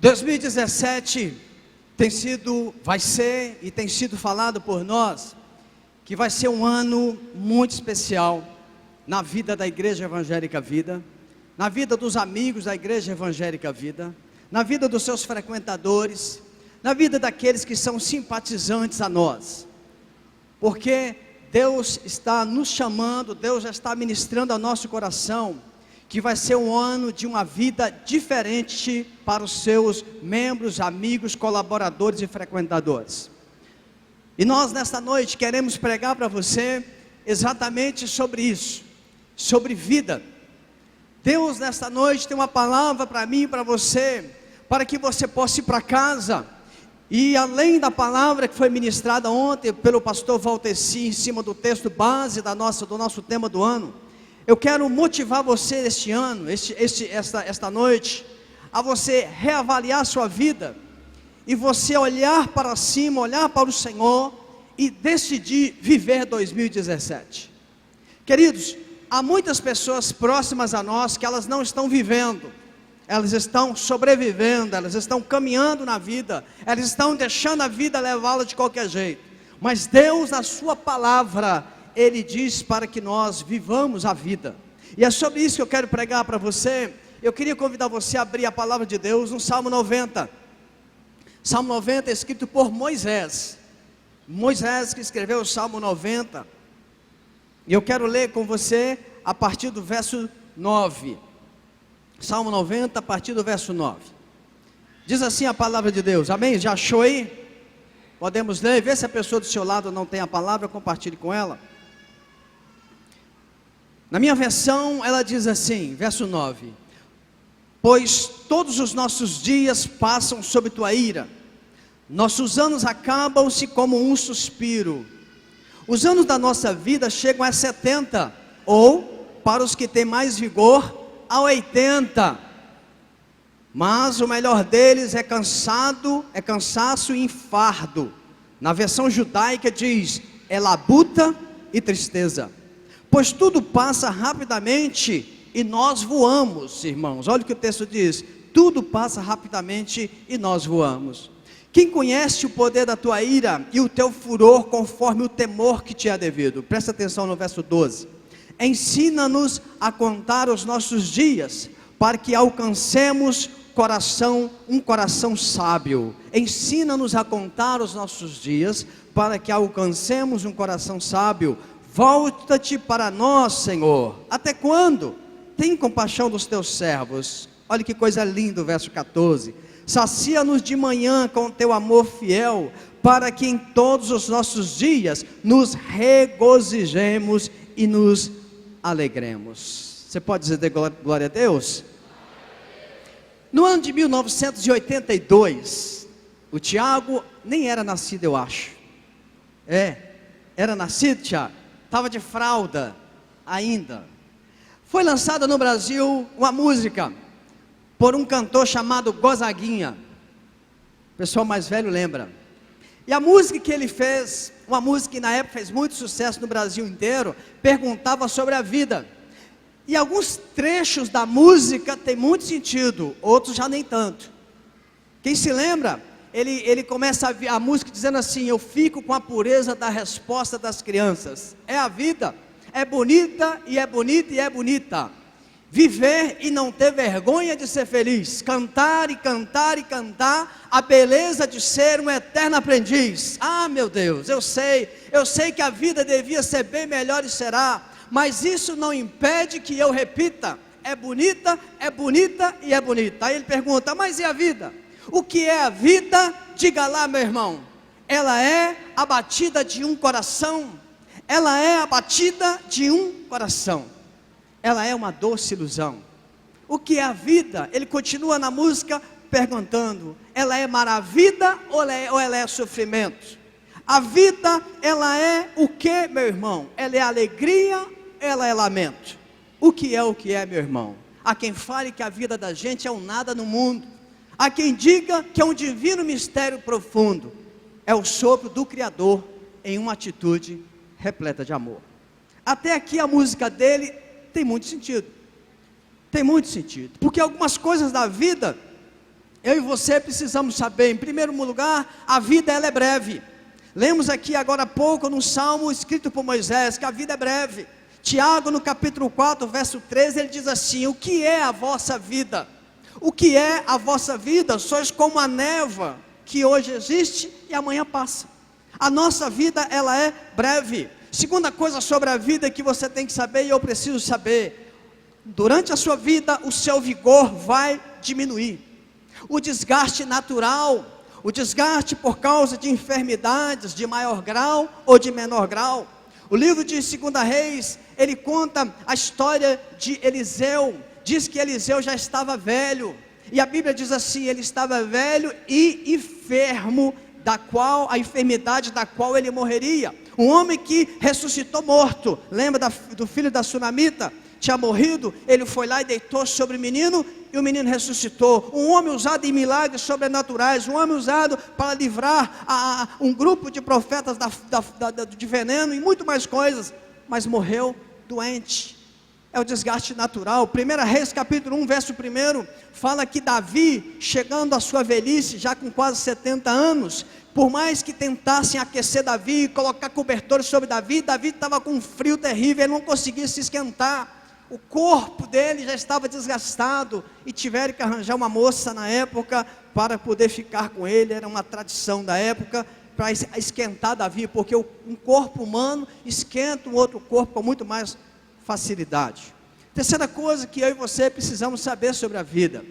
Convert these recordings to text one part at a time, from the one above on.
2017 tem sido, vai ser e tem sido falado por nós que vai ser um ano muito especial na vida da Igreja Evangélica Vida, na vida dos amigos da Igreja Evangélica Vida, na vida dos seus frequentadores, na vida daqueles que são simpatizantes a nós, porque Deus está nos chamando, Deus já está ministrando ao nosso coração, que vai ser um ano de uma vida diferente para os seus membros, amigos, colaboradores e frequentadores. E nós nesta noite queremos pregar para você exatamente sobre isso, sobre vida. Deus nesta noite tem uma palavra para mim e para você, para que você possa ir para casa, e além da palavra que foi ministrada ontem pelo pastor Valteci, em cima do texto base do nosso tema do ano, eu quero motivar você este ano, esta noite, a você reavaliar a sua vida, e você olhar para cima, olhar para o Senhor, e decidir viver 2017. Queridos, há muitas pessoas próximas a nós, que elas não estão vivendo, elas estão sobrevivendo, elas estão caminhando na vida, elas estão deixando a vida levá-la de qualquer jeito, mas Deus na sua palavra, Ele diz para que nós vivamos a vida, e é sobre isso que eu quero pregar para você. Eu queria convidar você a abrir a palavra de Deus no Salmo 90, Salmo 90 é escrito por Moisés que escreveu o Salmo 90, e eu quero ler com você a partir do verso 9, Salmo 90 a partir do verso 9, diz assim a palavra de Deus, amém? Já achou aí? Podemos ler, vê se a pessoa do seu lado não tem a palavra, compartilhe com ela. Na minha versão, ela diz assim, verso 9: Pois todos os nossos dias passam sob tua ira, nossos anos acabam-se como um suspiro. Os anos da nossa vida chegam a 70, ou, para os que têm mais vigor, a 80. Mas o melhor deles é cansaço e fardo. Na versão judaica diz, é labuta e tristeza. Pois tudo passa rapidamente e nós voamos, irmãos. Olha o que o texto diz, tudo passa rapidamente e nós voamos. Quem conhece o poder da tua ira e o teu furor conforme o temor que te é devido? Presta atenção no verso 12. Ensina-nos a contar os nossos dias, para que alcancemos um coração sábio. Ensina-nos a contar os nossos dias, para que alcancemos um coração sábio. Volta-te para nós, Senhor. Até quando? Tem compaixão dos teus servos. Olha que coisa linda o verso 14. Sacia-nos de manhã com o teu amor fiel, para que em todos os nossos dias nos regozijemos e nos alegremos. Você pode dizer glória a Deus? No ano de 1982, o Tiago nem era nascido, eu acho. Era nascido, Tiago? Estava de fralda ainda. Foi lançada no Brasil uma música por um cantor chamado Gonzaguinha. O pessoal mais velho lembra. E a música que ele fez, uma música que na época fez muito sucesso no Brasil inteiro, perguntava sobre a vida. E alguns trechos da música tem muito sentido, outros já nem tanto. Quem se lembra, ele começa a música dizendo assim, eu fico com a pureza da resposta das crianças. É a vida, é bonita e é bonita e é bonita. Viver e não ter vergonha de ser feliz, cantar e cantar e cantar, a beleza de ser um eterno aprendiz. Ah, meu Deus, eu sei que a vida devia ser bem melhor e será, mas isso não impede que eu repita, é bonita e é bonita. Aí ele pergunta, mas e a vida? O que é a vida? Diga lá, meu irmão. Ela é a batida de um coração, ela é a batida de um coração. Ela é uma doce ilusão. O que é a vida? Ele continua na música perguntando, ela é maravilha ou ela é sofrimento? A vida, ela é o que, meu irmão? Ela é alegria, ela é lamento. O que é, meu irmão? Há quem fale que a vida da gente é um nada no mundo. Há quem diga que é um divino mistério profundo. É o sopro do Criador em uma atitude repleta de amor. Até aqui a música dele tem muito sentido, porque algumas coisas da vida, eu e você precisamos saber, em primeiro lugar, a vida ela é breve. Lemos aqui agora há pouco no Salmo escrito por Moisés, que a vida é breve. Tiago no capítulo 4, verso 13, ele diz assim: o que é a vossa vida? O que é a vossa vida? Sois como a névoa, que hoje existe e amanhã passa. A nossa vida ela é breve. Segunda coisa sobre a vida que você tem que saber, e eu preciso saber: durante a sua vida o seu vigor vai diminuir. O desgaste natural, o desgaste por causa de enfermidades de maior grau ou de menor grau. O livro de 2 Reis, ele conta a história de Eliseu. Diz que Eliseu já estava velho, e a Bíblia diz assim: ele estava velho e enfermo, a enfermidade da qual ele morreria. Um homem que ressuscitou morto. Lembra do filho da sunamita? Tinha morrido, ele foi lá e deitou sobre o menino, e o menino ressuscitou. Um homem usado em milagres sobrenaturais, um homem usado para livrar um grupo de profetas de veneno e muito mais coisas, mas morreu doente. É o desgaste natural. 1 Reis capítulo 1, verso 1, fala que Davi, chegando à sua velhice, já com quase 70 anos, por mais que tentassem aquecer Davi, colocar cobertores sobre Davi, Davi estava com um frio terrível, ele não conseguia se esquentar. O corpo dele já estava desgastado, e tiveram que arranjar uma moça na época para poder ficar com ele. Era uma tradição da época para esquentar Davi, porque um corpo humano esquenta um outro corpo com muito mais facilidade. Terceira coisa que eu e você precisamos saber sobre a vida: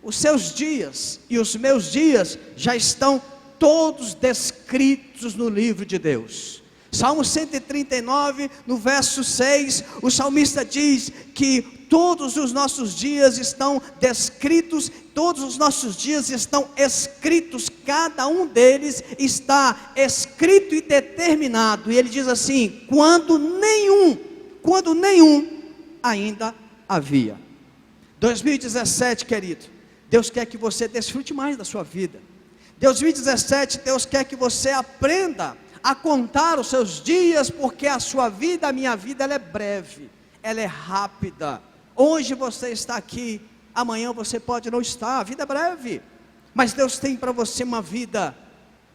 os seus dias e os meus dias já estão todos descritos no livro de Deus. Salmo 139, no verso 6, o salmista diz que todos os nossos dias estão descritos, todos os nossos dias estão escritos, cada um deles está escrito e determinado. E ele diz assim: quando nenhum ainda havia. 2017, querido, Deus quer que você desfrute mais da sua vida. 2017, Deus quer que você aprenda a contar os seus dias, porque a sua vida, a minha vida, ela é breve, ela é rápida. Hoje você está aqui, amanhã você pode não estar. A vida é breve, mas Deus tem para você uma vida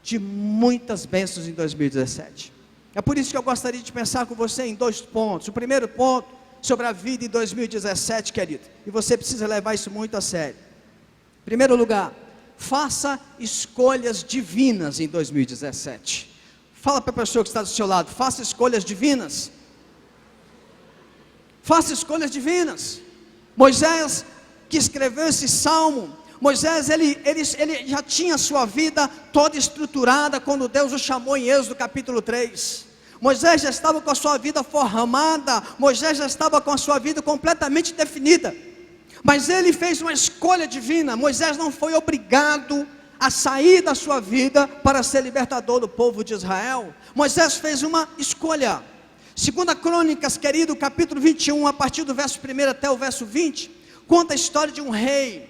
de muitas bênçãos em 2017. É por isso que eu gostaria de pensar com você em 2 pontos. O primeiro ponto sobre a vida em 2017, querido, e você precisa levar isso muito a sério. Em primeiro lugar, faça escolhas divinas em 2017. Fala para a pessoa que está do seu lado: faça escolhas divinas. Faça escolhas divinas. Moisés, que escreveu esse salmo, Moisés, ele já tinha a sua vida toda estruturada quando Deus o chamou em Êxodo capítulo 3. Moisés já estava com a sua vida formada, Moisés já estava com a sua vida completamente definida. Mas ele fez uma escolha divina. Moisés não foi obrigado a sair da sua vida para ser libertador do povo de Israel. Moisés fez uma escolha. 2 Crônicas, querido, capítulo 21, a partir do verso 1 até o verso 20, conta a história de um rei,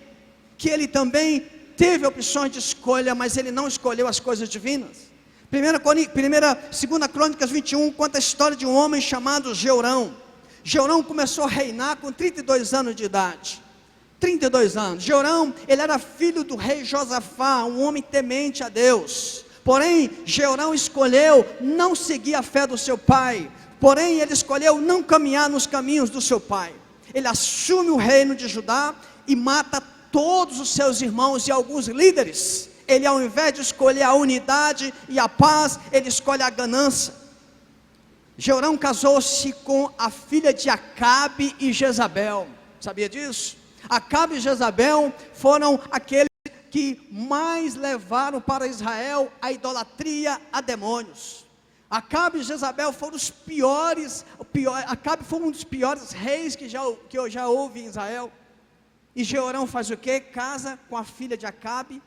que ele também teve opções de escolha, mas ele não escolheu as coisas divinas. 2 Crônicas 21, conta a história de um homem chamado Jeorão. Jeorão começou a reinar com 32 anos de idade. 32 anos. Jeorão, ele era filho do rei Josafá, um homem temente a Deus. Porém, Jeorão escolheu não seguir a fé do seu pai. Porém, ele escolheu não caminhar nos caminhos do seu pai. Ele assume o reino de Judá e mata todos os seus irmãos e alguns líderes. Ele, ao invés de escolher a unidade e a paz, ele escolhe a ganância. Jeorão casou-se com a filha de Acabe e Jezabel. Sabia disso? Acabe e Jezabel foram aqueles que mais levaram para Israel a idolatria a demônios. Acabe e Jezabel foram os piores. Acabe foi um dos piores reis que eu já houve em Israel. E Jeorão faz o quê? Casa com a filha de Acabe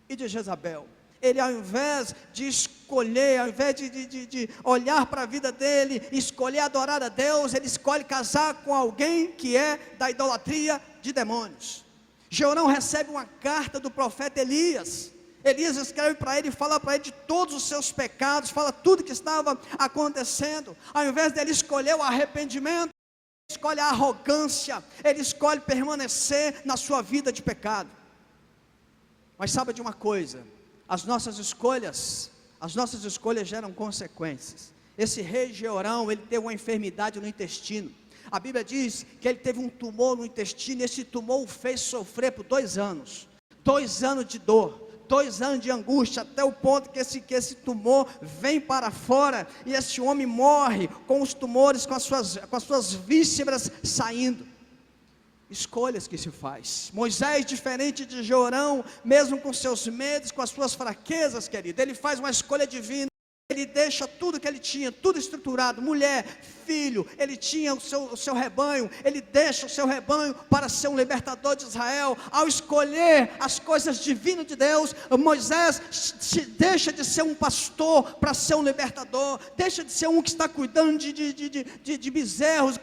e de Jezabel. Ele, ao invés de escolher, ao invés de olhar para a vida dele, escolher adorar a Deus, ele escolhe casar com alguém que é da idolatria de demônios. Jeorão recebe uma carta do profeta Elias. Elias escreve para ele, fala para ele de todos os seus pecados, fala tudo que estava acontecendo. Ao invés dele escolher o arrependimento, ele escolhe a arrogância, ele escolhe permanecer na sua vida de pecado. Mas sabe de uma coisa, as nossas escolhas geram consequências. Esse rei Jeorão, ele teve uma enfermidade no intestino. A Bíblia diz que ele teve um tumor no intestino, e esse tumor o fez sofrer por 2 anos. 2 anos de dor, 2 anos de angústia, até o ponto que esse tumor vem para fora, e esse homem morre com os tumores, com as suas vísceras saindo. Escolhas que se faz. Moisés, diferente de Jeorão, mesmo com seus medos, com as suas fraquezas, querido, ele faz uma escolha divina. Ele deixa tudo que ele tinha, tudo estruturado, mulher, filho, ele tinha o seu rebanho, ele deixa o seu rebanho para ser um libertador de Israel. Ao escolher as coisas divinas de Deus, Moisés deixa de ser um pastor para ser um libertador, deixa de ser um que está cuidando de bezerros,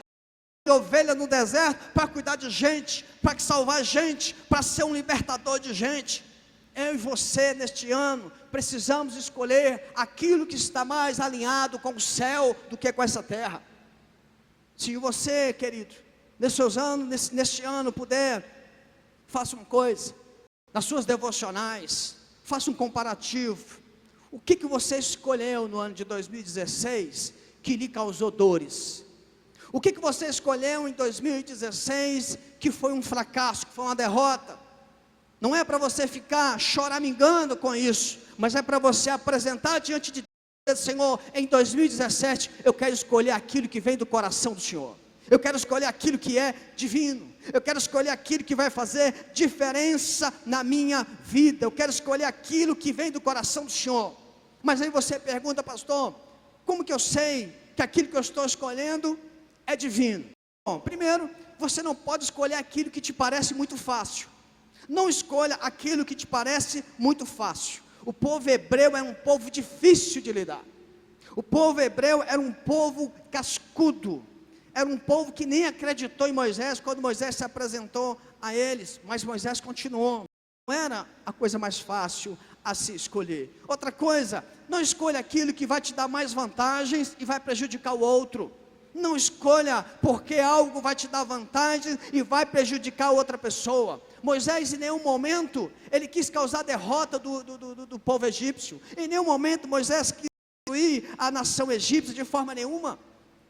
de ovelha no deserto, para cuidar de gente, para salvar gente, para ser um libertador de gente. Eu e você, neste ano, precisamos escolher aquilo que está mais alinhado com o céu do que com essa terra. Se você, querido, neste ano puder, faça uma coisa, nas suas devocionais, faça um comparativo. O que você escolheu no ano de 2016 que lhe causou dores? O que você escolheu em 2016 que foi um fracasso, que foi uma derrota? Não é para você ficar choramingando com isso, mas é para você apresentar diante de Deus: Senhor, em 2017 eu quero escolher aquilo que vem do coração do Senhor. Eu quero escolher aquilo que é divino. Eu quero escolher aquilo que vai fazer diferença na minha vida. Eu quero escolher aquilo que vem do coração do Senhor. Mas aí você pergunta: pastor, como que eu sei que aquilo que eu estou escolhendo é divino? Bom, primeiro, você não pode escolher aquilo que te parece muito fácil. Não escolha aquilo que te parece muito fácil. O povo hebreu é um povo difícil de lidar. O povo hebreu era um povo cascudo. Era um povo que nem acreditou em Moisés quando Moisés se apresentou a eles. Mas Moisés continuou. Não era a coisa mais fácil a se escolher. Outra coisa, não escolha aquilo que vai te dar mais vantagens e vai prejudicar o outro. Não escolha porque algo vai te dar vantagens e vai prejudicar outra pessoa. Moisés, em nenhum momento, ele quis causar derrota do povo egípcio. Em nenhum momento Moisés quis destruir a nação egípcia de forma nenhuma.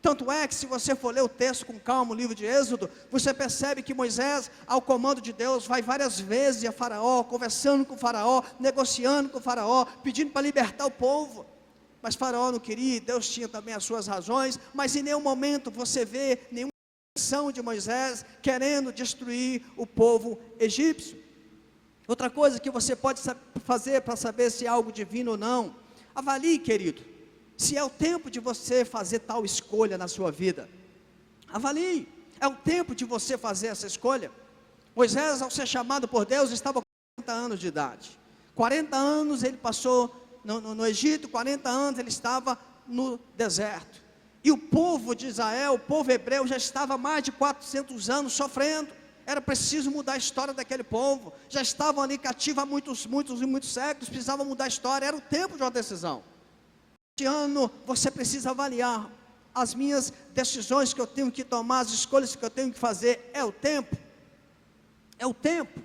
Tanto é que, se você for ler o texto com calma, o livro de Êxodo, você percebe que Moisés, ao comando de Deus, vai várias vezes a Faraó, conversando com o Faraó, negociando com o Faraó, pedindo para libertar o povo. Mas Faraó não queria, Deus tinha também as suas razões, mas em nenhum momento você vê nenhuma ação de Moisés querendo destruir o povo egípcio. Outra coisa que você pode fazer para saber se é algo divino ou não: avalie, querido, se é o tempo de você fazer tal escolha na sua vida. Avalie, é o tempo de você fazer essa escolha. Moisés, ao ser chamado por Deus, estava com 40 anos de idade. 40 anos ele passou no Egito, 40 anos ele estava no deserto. E o povo de Israel, o povo hebreu, já estava há mais de 400 anos sofrendo. Era preciso mudar a história daquele povo. Já estavam ali cativos há muitos séculos, precisavam mudar a história. Era o tempo de uma decisão. Este ano você precisa avaliar: as minhas decisões que eu tenho que tomar, as escolhas que eu tenho que fazer, é o tempo? É o tempo.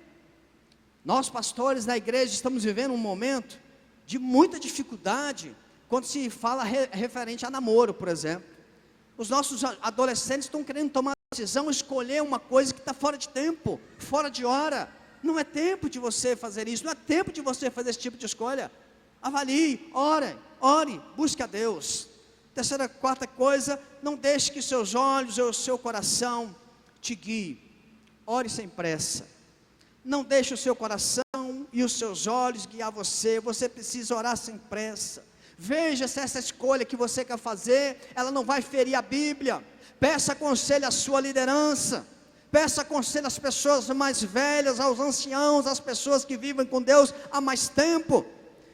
Nós, pastores da igreja, estamos vivendo um momento de muita dificuldade quando se fala referente a namoro, por exemplo. Os nossos adolescentes estão querendo tomar decisão, escolher uma coisa que está fora de tempo, fora de hora. Não é tempo de você fazer isso, não é tempo de você fazer esse tipo de escolha. Avalie, ore, busque a Deus. Terceira, quarta coisa: não deixe que seus olhos ou seu coração te guiem. Ore sem pressa. Não deixe o seu coração e os seus olhos guiar você. Você precisa orar sem pressa. Veja se essa escolha que você quer fazer, ela não vai ferir a Bíblia. Peça conselho à sua liderança. Peça conselho às pessoas mais velhas, aos anciãos, às pessoas que vivem com Deus há mais tempo.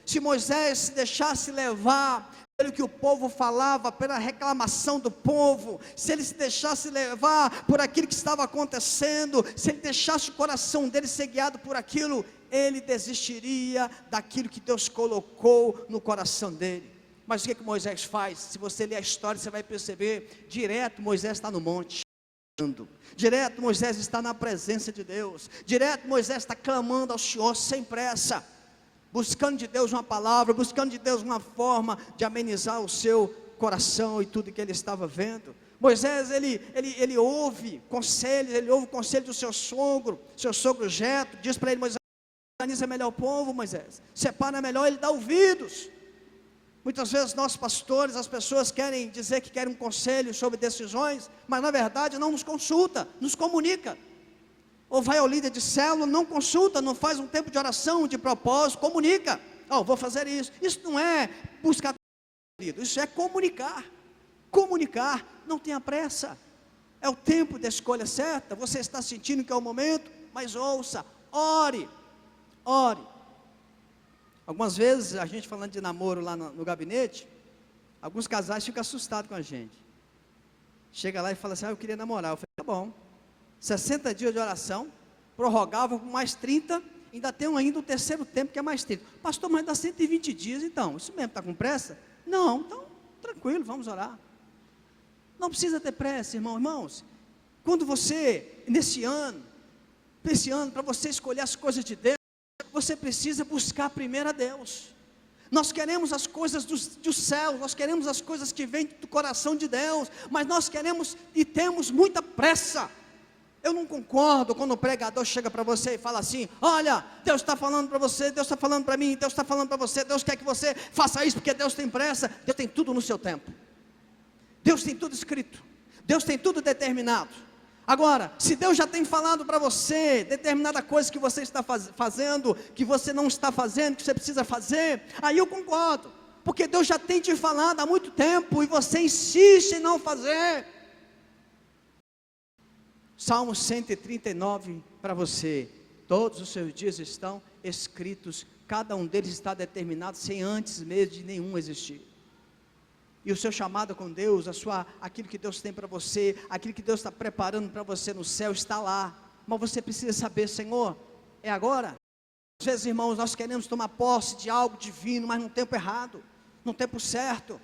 Se Moisés se deixasse levar pelo que o povo falava, pela reclamação do povo, se ele se deixasse levar por aquilo que estava acontecendo, se ele deixasse o coração dele ser guiado por aquilo, ele desistiria daquilo que Deus colocou no coração dele. Mas o que Moisés faz? Se você ler a história, você vai perceber, direto Moisés está no monte. Direto Moisés está na presença de Deus. Direto Moisés está clamando ao Senhor sem pressa, buscando de Deus uma palavra, buscando de Deus uma forma de amenizar o seu coração e tudo que ele estava vendo. Moisés, ele ouve conselhos, ele ouve o conselho do seu sogro Jetro, diz para ele: Moisés, organiza melhor o povo, Moisés, separa melhor, ele dá ouvidos. Muitas vezes nós pastores, as pessoas querem dizer que querem um conselho sobre decisões, mas na verdade não nos consulta, nos comunica. Ou vai ao líder de célula, não consulta, não faz um tempo de oração, de propósito, comunica: vou fazer isso. Isso não é buscar, isso é comunicar. Comunicar, não tenha pressa, é o tempo da escolha certa. Você está sentindo que é o momento, mas ouça, ore. Algumas vezes, a gente falando de namoro lá no gabinete, alguns casais ficam assustados com a gente. Chega lá e fala assim: eu queria namorar. Eu falei: tá bom, 60 dias de oração, prorrogável por mais 30, ainda tem ainda o terceiro tempo que é mais 30. Pastor, mas dá 120 dias, então, isso mesmo, está com pressa? Não, então, tranquilo, vamos orar. Não precisa ter pressa, irmãos. Quando você, nesse ano, para você escolher as coisas de Deus, você precisa buscar primeiro a Deus. Nós queremos as coisas dos céus, nós queremos as coisas que vêm do coração de Deus, mas nós queremos e temos muita pressa. Eu não concordo quando o pregador chega para você e fala assim: olha, Deus está falando para você, Deus está falando para mim, Deus está falando para você, Deus quer que você faça isso porque Deus tem pressa. Deus tem tudo no seu tempo, Deus tem tudo escrito, Deus tem tudo determinado. Agora, se Deus já tem falado para você determinada coisa que você está fazendo, que você não está fazendo, que você precisa fazer, aí eu concordo, porque Deus já tem te falado há muito tempo e você insiste em não fazer. Salmo 139 para você: todos os seus dias estão escritos, cada um deles está determinado sem antes mesmo de nenhum existir. E o seu chamado com Deus, aquilo que Deus tem para você, aquilo que Deus está preparando para você no céu, está lá. Mas você precisa saber: Senhor, é agora? Às vezes, irmãos, nós queremos tomar posse de algo divino, mas no tempo errado, no tempo certo.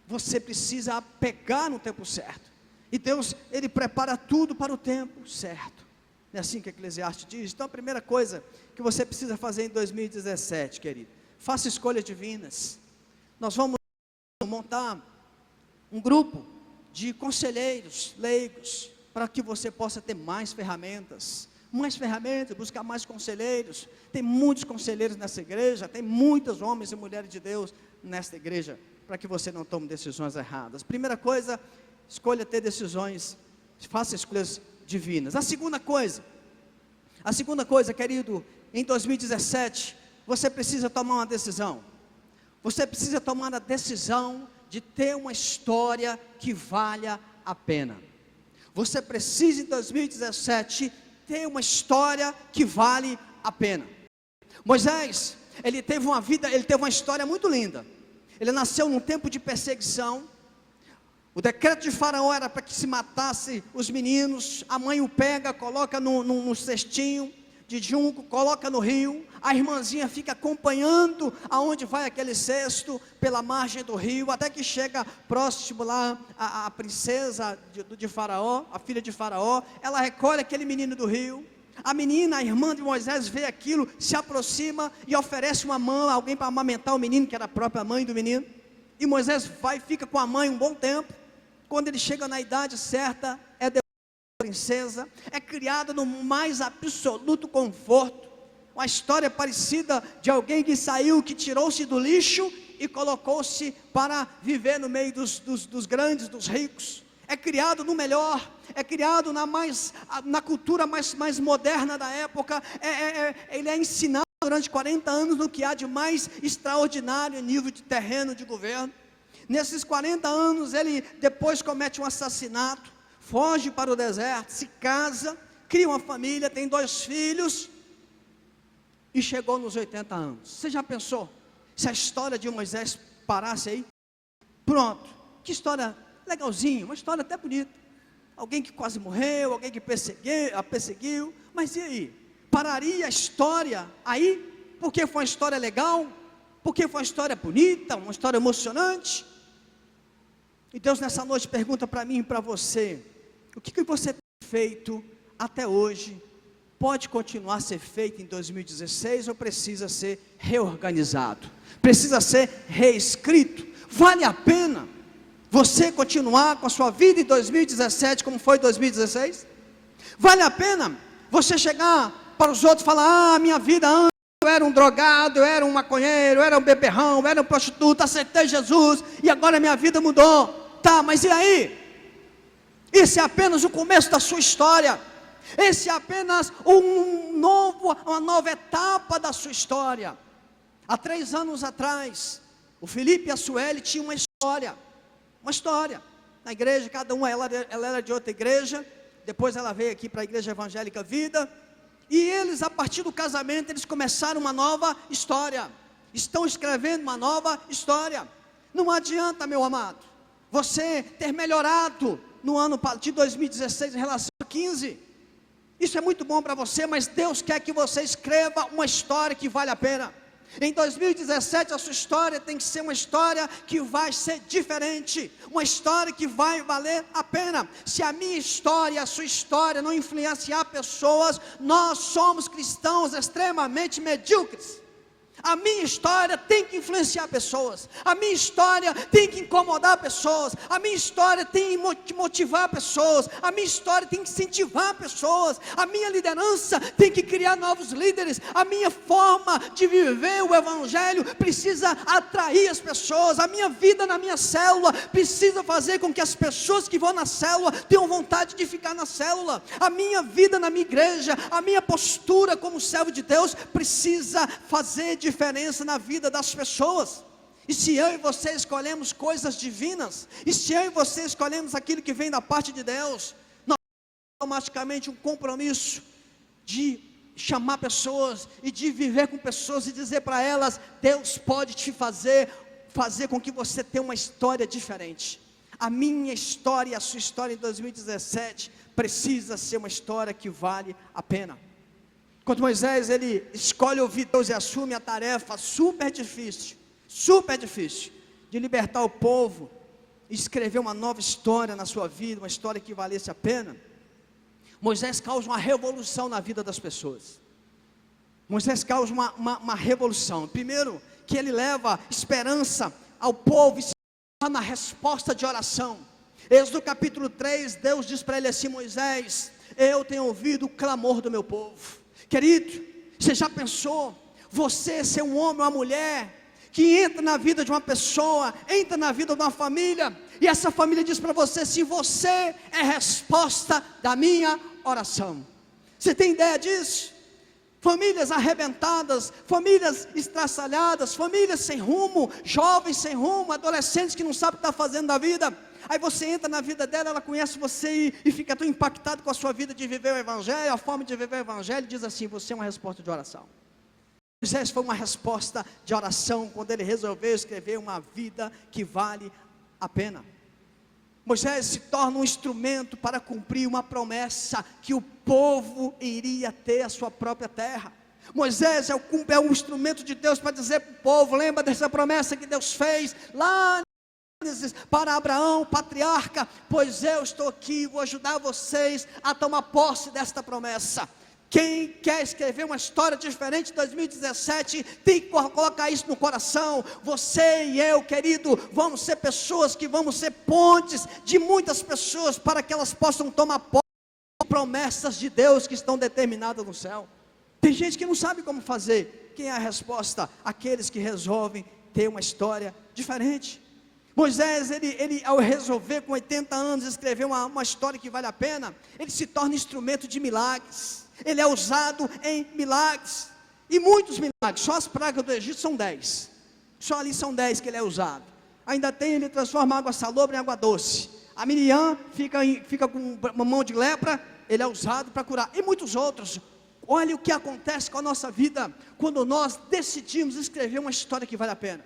Você precisa pegar no tempo certo. E Deus, Ele prepara tudo para o tempo certo. Não é assim que Eclesiastes diz? Então a primeira coisa que você precisa fazer em 2017, querido, faça escolhas divinas. Nós vamos montar um grupo de conselheiros leigos, para que você possa ter mais ferramentas, buscar mais conselheiros. Tem muitos conselheiros nessa igreja, tem muitos homens e mulheres de Deus nesta igreja, para que você não tome decisões erradas. Primeira coisa, escolha ter decisões, faça escolhas divinas. A segunda coisa, querido, em 2017, você precisa tomar uma decisão. Você precisa tomar a decisão de ter uma história que valha a pena. Você precisa em 2017 ter uma história que vale a pena. Moisés, ele teve uma história muito linda. Ele nasceu num tempo de perseguição. O decreto de Faraó era para que se matasse os meninos. A mãe o pega, coloca num cestinho de junco, coloca no rio. A irmãzinha fica acompanhando aonde vai aquele cesto, pela margem do rio, até que chega próximo lá a princesa de Faraó, a filha de Faraó. Ela recolhe aquele menino do rio. A menina, a irmã de Moisés, vê aquilo, se aproxima e oferece uma mão a alguém para amamentar o menino, que era a própria mãe do menino. E Moisés vai e fica com a mãe um bom tempo. Quando ele chega na idade certa, é devolvido à princesa, é criado no mais absoluto conforto. Uma história parecida de alguém que saiu, que tirou-se do lixo e colocou-se para viver no meio dos grandes, dos ricos. É criado no melhor, é criado na cultura mais moderna da época. Ele é ensinado durante 40 anos no que há de mais extraordinário em nível de terreno de governo. Nesses 40 anos ele depois comete um assassinato, foge para o deserto, se casa, cria uma família, tem 2 filhos e chegou nos 80 anos. Você já pensou se a história de Moisés parasse aí? Pronto, que história legalzinha, uma história até bonita. Alguém que quase morreu, alguém que perseguiu, mas e aí? Pararia a história aí? Porque foi uma história legal? Porque foi uma história bonita, uma história emocionante? E Deus nessa noite pergunta para mim e para você: o que você tem feito até hoje pode continuar a ser feito em 2016 ou precisa ser reorganizado, precisa ser reescrito? Vale a pena você continuar com a sua vida em 2017 como foi em 2016? Vale a pena você chegar para os outros e falar: minha vida antes eu era um drogado, eu era um maconheiro, eu era um beberrão, eu era um prostituto, aceitei Jesus e agora minha vida mudou. Tá, mas e aí? Esse é apenas o começo da sua história. Esse é apenas uma nova etapa da sua história. Há 3 anos atrás, o Felipe e a Sueli tinham uma história na igreja. Cada uma, ela era de outra igreja. Depois ela veio aqui para a Igreja Evangélica Vida. E eles, a partir do casamento, eles começaram uma nova história. Estão escrevendo uma nova história. Não adianta, meu amado, você ter melhorado no ano de 2016 em relação a 2015. Isso é muito bom para você, mas Deus quer que você escreva uma história que vale a pena. Em 2017 a sua história tem que ser uma história que vai ser diferente, uma história que vai valer a pena. Se a minha história e a sua história não influenciar pessoas, nós somos cristãos extremamente medíocres. A minha história tem que influenciar pessoas, a minha história tem que incomodar pessoas, a minha história tem que motivar pessoas, a minha história tem que incentivar pessoas, a minha liderança tem que criar novos líderes, a minha forma de viver o Evangelho precisa atrair as pessoas, a minha vida na minha célula precisa fazer com que as pessoas que vão na célula tenham vontade de ficar na célula, a minha vida na minha igreja, a minha postura como servo de Deus precisa fazer diferença na vida das pessoas. E se eu e você escolhemos coisas divinas, e se eu e você escolhemos aquilo que vem da parte de Deus, nós temos automaticamente um compromisso de chamar pessoas e de viver com pessoas e dizer para elas: Deus pode te fazer com que você tenha uma história diferente. A minha história e a sua história em 2017 precisa ser uma história que vale a pena. Quando Moisés ele escolhe ouvir Deus e assume a tarefa super difícil de libertar o povo e escrever uma nova história na sua vida, uma história que valesse a pena, Moisés causa uma revolução na vida das pessoas. Moisés causa uma revolução. Primeiro, que ele leva esperança ao povo e se torna na resposta de oração. Êxodo capítulo 3, Deus diz para ele assim: Moisés, eu tenho ouvido o clamor do meu povo. Querido, você já pensou, você ser um homem ou uma mulher, que entra na vida de uma pessoa, entra na vida de uma família, e essa família diz para você assim: você é resposta da minha oração. Você tem ideia disso? Famílias arrebentadas, famílias estraçalhadas, famílias sem rumo, jovens sem rumo, adolescentes que não sabem o que está fazendo da vida. Aí você entra na vida dela, ela conhece você e fica tão impactado com a sua vida de viver o Evangelho, a forma de viver o Evangelho, e diz assim: você é uma resposta de oração. Moisés foi uma resposta de oração quando ele resolveu escrever uma vida que vale a pena. Moisés se torna um instrumento para cumprir uma promessa que o povo iria ter a sua própria terra. Moisés é um instrumento de Deus para dizer para o povo: lembra dessa promessa que Deus fez lá para Abraão, patriarca? Pois eu estou aqui, vou ajudar vocês a tomar posse desta promessa. Quem quer escrever uma história diferente em 2017, tem que colocar isso no coração. Você e eu, querido, vamos ser pessoas que vamos ser pontes de muitas pessoas, para que elas possam tomar posse de promessas de Deus que estão determinadas no céu. Tem gente que não sabe como fazer. Quem é a resposta? Aqueles que resolvem ter uma história diferente. Moisés, ele ao resolver com 80 anos escrever uma história que vale a pena, ele se torna instrumento de milagres. Ele é usado em milagres, e muitos milagres. Só as pragas do Egito são 10, só ali são 10 que ele é usado. Ainda tem, ele transforma água salobra em água doce. A Miriam fica com uma mão de lepra, ele é usado para curar, e muitos outros. Olha o que acontece com a nossa vida, quando nós decidimos escrever uma história que vale a pena.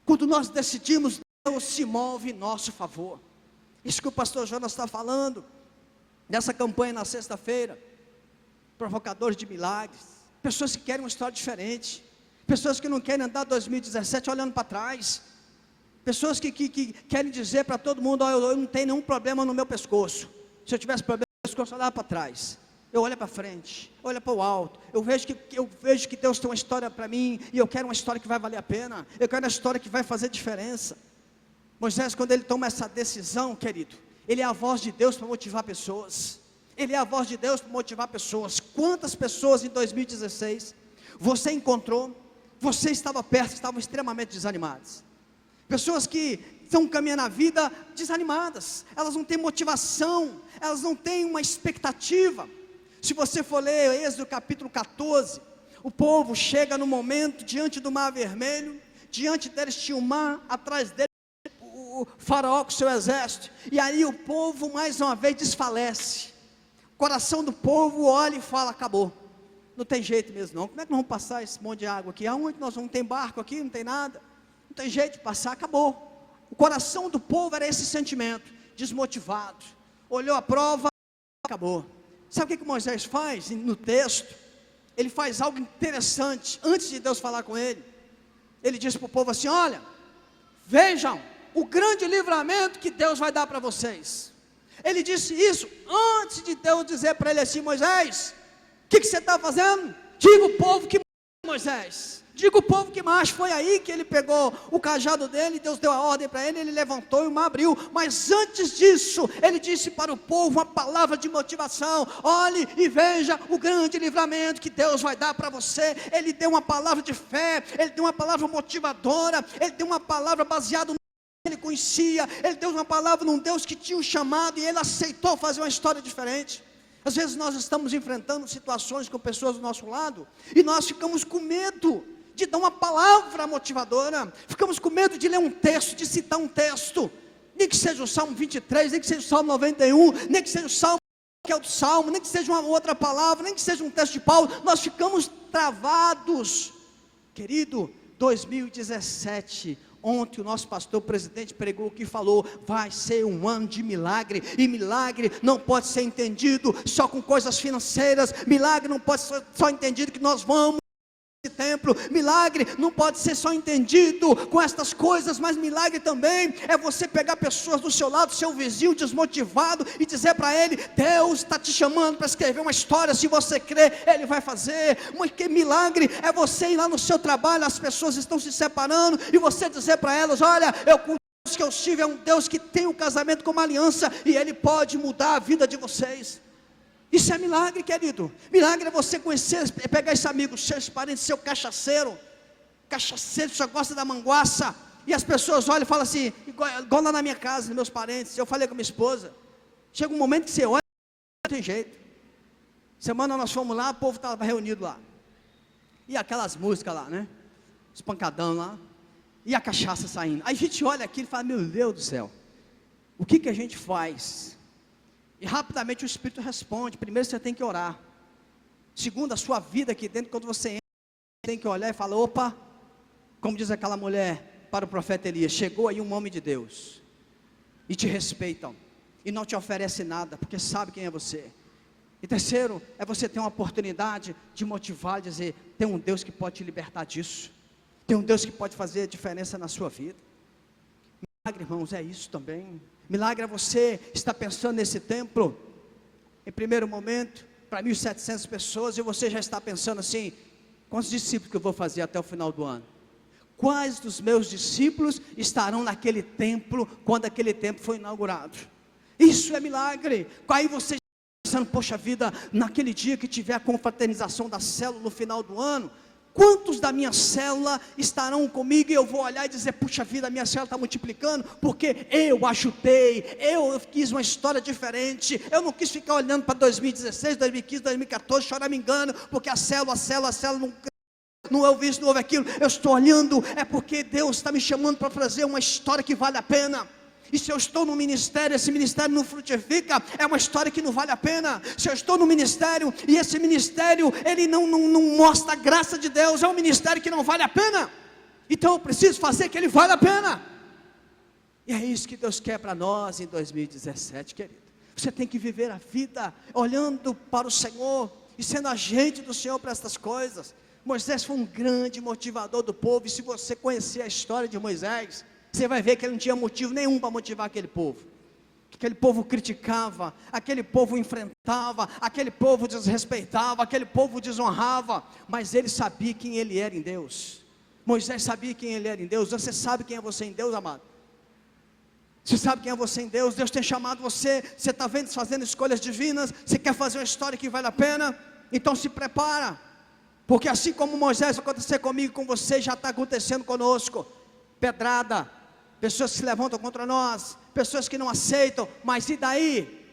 Quando nós decidimos, Deus se move em nosso favor. Isso que o pastor Jonas está falando, nessa campanha na sexta-feira. Provocadores de milagres, pessoas que querem uma história diferente, pessoas que não querem andar 2017 olhando para trás, pessoas que querem dizer para todo mundo: eu não tenho nenhum problema no meu pescoço. Se eu tivesse problema no pescoço, eu olhava para trás. Eu olho para frente, eu olho para o alto, eu vejo que Deus tem uma história para mim, e eu quero uma história que vai valer a pena, eu quero uma história que vai fazer diferença. Moisés, quando ele toma essa decisão, querido, ele é a voz de Deus para motivar pessoas, ele é a voz de Deus para motivar pessoas. Quantas pessoas em 2016, você encontrou, você estava perto, estavam extremamente desanimadas, pessoas que estão caminhando na vida desanimadas, elas não têm motivação, elas não têm uma expectativa. Se você for ler Êxodo capítulo 14, o povo chega no momento diante do mar vermelho, diante deles tinha o mar, atrás deles o faraó com seu exército, e aí o povo mais uma vez desfalece, o coração do povo olha e fala, acabou, não tem jeito mesmo não, como é que nós vamos passar esse monte de água aqui, aonde nós não tem barco aqui, não tem nada, não tem jeito de passar, acabou. O coração do povo era esse sentimento, desmotivado, olhou a prova, acabou. Sabe o que Moisés faz no texto? Ele faz algo interessante, antes de Deus falar com ele, ele diz para o povo assim, olha, vejam, o grande livramento que Deus vai dar para vocês. Ele disse isso, antes de Deus dizer para ele assim, Moisés, o que você está fazendo? Diga o povo que Moisés, diga o povo que mais. Foi aí que ele pegou o cajado dele, Deus deu a ordem para ele, ele levantou e o mar abriu. Mas antes disso, ele disse para o povo uma palavra de motivação, olhe e veja o grande livramento que Deus vai dar para você. Ele deu uma palavra de fé, ele deu uma palavra motivadora, ele deu uma palavra baseada no que ele conhecia, ele deu uma palavra num Deus que tinha um chamado, e ele aceitou fazer uma história diferente. Às vezes nós estamos enfrentando situações com pessoas do nosso lado, e nós ficamos com medo de dar uma palavra motivadora, ficamos com medo de ler um texto, de citar um texto, nem que seja o Salmo 23, nem que seja o Salmo 91, nem que seja o Salmo que é o Salmo, nem que seja uma outra palavra, nem que seja um texto de Paulo, nós ficamos travados. Querido, 2017, ontem o nosso pastor presidente pregou que falou, vai ser um ano de milagre, e milagre não pode ser entendido só com coisas financeiras, milagre não pode ser só entendido que nós vamos templo, milagre não pode ser só entendido com estas coisas, mas milagre também é você pegar pessoas do seu lado, seu vizinho desmotivado, e dizer para ele, Deus está te chamando para escrever uma história, se você crer, Ele vai fazer. Porque milagre é você ir lá no seu trabalho, as pessoas estão se separando, e você dizer para elas, olha, o Deus que eu tive é um Deus que tem o casamento como aliança, e Ele pode mudar a vida de vocês. Isso é milagre, querido. Milagre é você conhecer, pegar esse amigo, seus parentes, seu cachaceiro só gosta da manguaça, e as pessoas olham e falam assim, igual lá na minha casa, meus parentes, eu falei com minha esposa, chega um momento que você olha, não tem jeito. Semana nós fomos lá, o povo estava reunido lá, e aquelas músicas lá, né, os pancadão lá, e a cachaça saindo, aí a gente olha aquilo e fala, meu Deus do céu, o que a gente faz? E rapidamente o Espírito responde. Primeiro você tem que orar. Segundo, a sua vida aqui dentro, quando você entra, você tem que olhar e falar, opa, como diz aquela mulher para o profeta Elias, chegou aí um homem de Deus, e te respeitam, e não te oferece nada, porque sabe quem é você. E terceiro, é você ter uma oportunidade de motivar, dizer, tem um Deus que pode te libertar disso, tem um Deus que pode fazer diferença na sua vida. Milagre, irmãos, é isso também. Milagre é você estar pensando nesse templo, em primeiro momento, para 1.700 pessoas, e você já está pensando assim, quantos discípulos que eu vou fazer até o final do ano? Quais dos meus discípulos estarão naquele templo, quando aquele templo foi inaugurado? Isso é milagre. Aí você está pensando, poxa vida, naquele dia que tiver a confraternização da célula no final do ano, quantos da minha célula estarão comigo, e eu vou olhar e dizer, puxa vida, a minha célula está multiplicando, porque eu ajudei, eu quis uma história diferente, eu não quis ficar olhando para 2016, 2015, 2014, choramingando, porque a célula não houve isso, não houve aquilo, eu estou olhando, é porque Deus está me chamando para fazer uma história que vale a pena. E se eu estou no ministério, esse ministério não frutifica, é uma história que não vale a pena. Se eu estou no ministério, e esse ministério, ele não mostra a graça de Deus, é um ministério que não vale a pena. Então eu preciso fazer que ele vale a pena. E é isso que Deus quer para nós em 2017, querido. Você tem que viver a vida olhando para o Senhor, e sendo agente do Senhor para estas coisas. Moisés foi um grande motivador do povo, e se você conhecer a história de Moisés, você vai ver que ele não tinha motivo nenhum para motivar aquele povo. Aquele povo criticava, aquele povo enfrentava, aquele povo desrespeitava, aquele povo desonrava, mas ele sabia quem ele era em Deus. Moisés sabia quem ele era em Deus. Você sabe quem é você em Deus, amado? Você sabe quem é você em Deus? Deus tem chamado você, você está vendo, fazendo escolhas divinas, você quer fazer uma história que vale a pena? Então se prepara, porque assim como Moisés vai acontecer comigo e com você, já está acontecendo conosco. Pedrada, pessoas que se levantam contra nós, pessoas que não aceitam, mas e daí?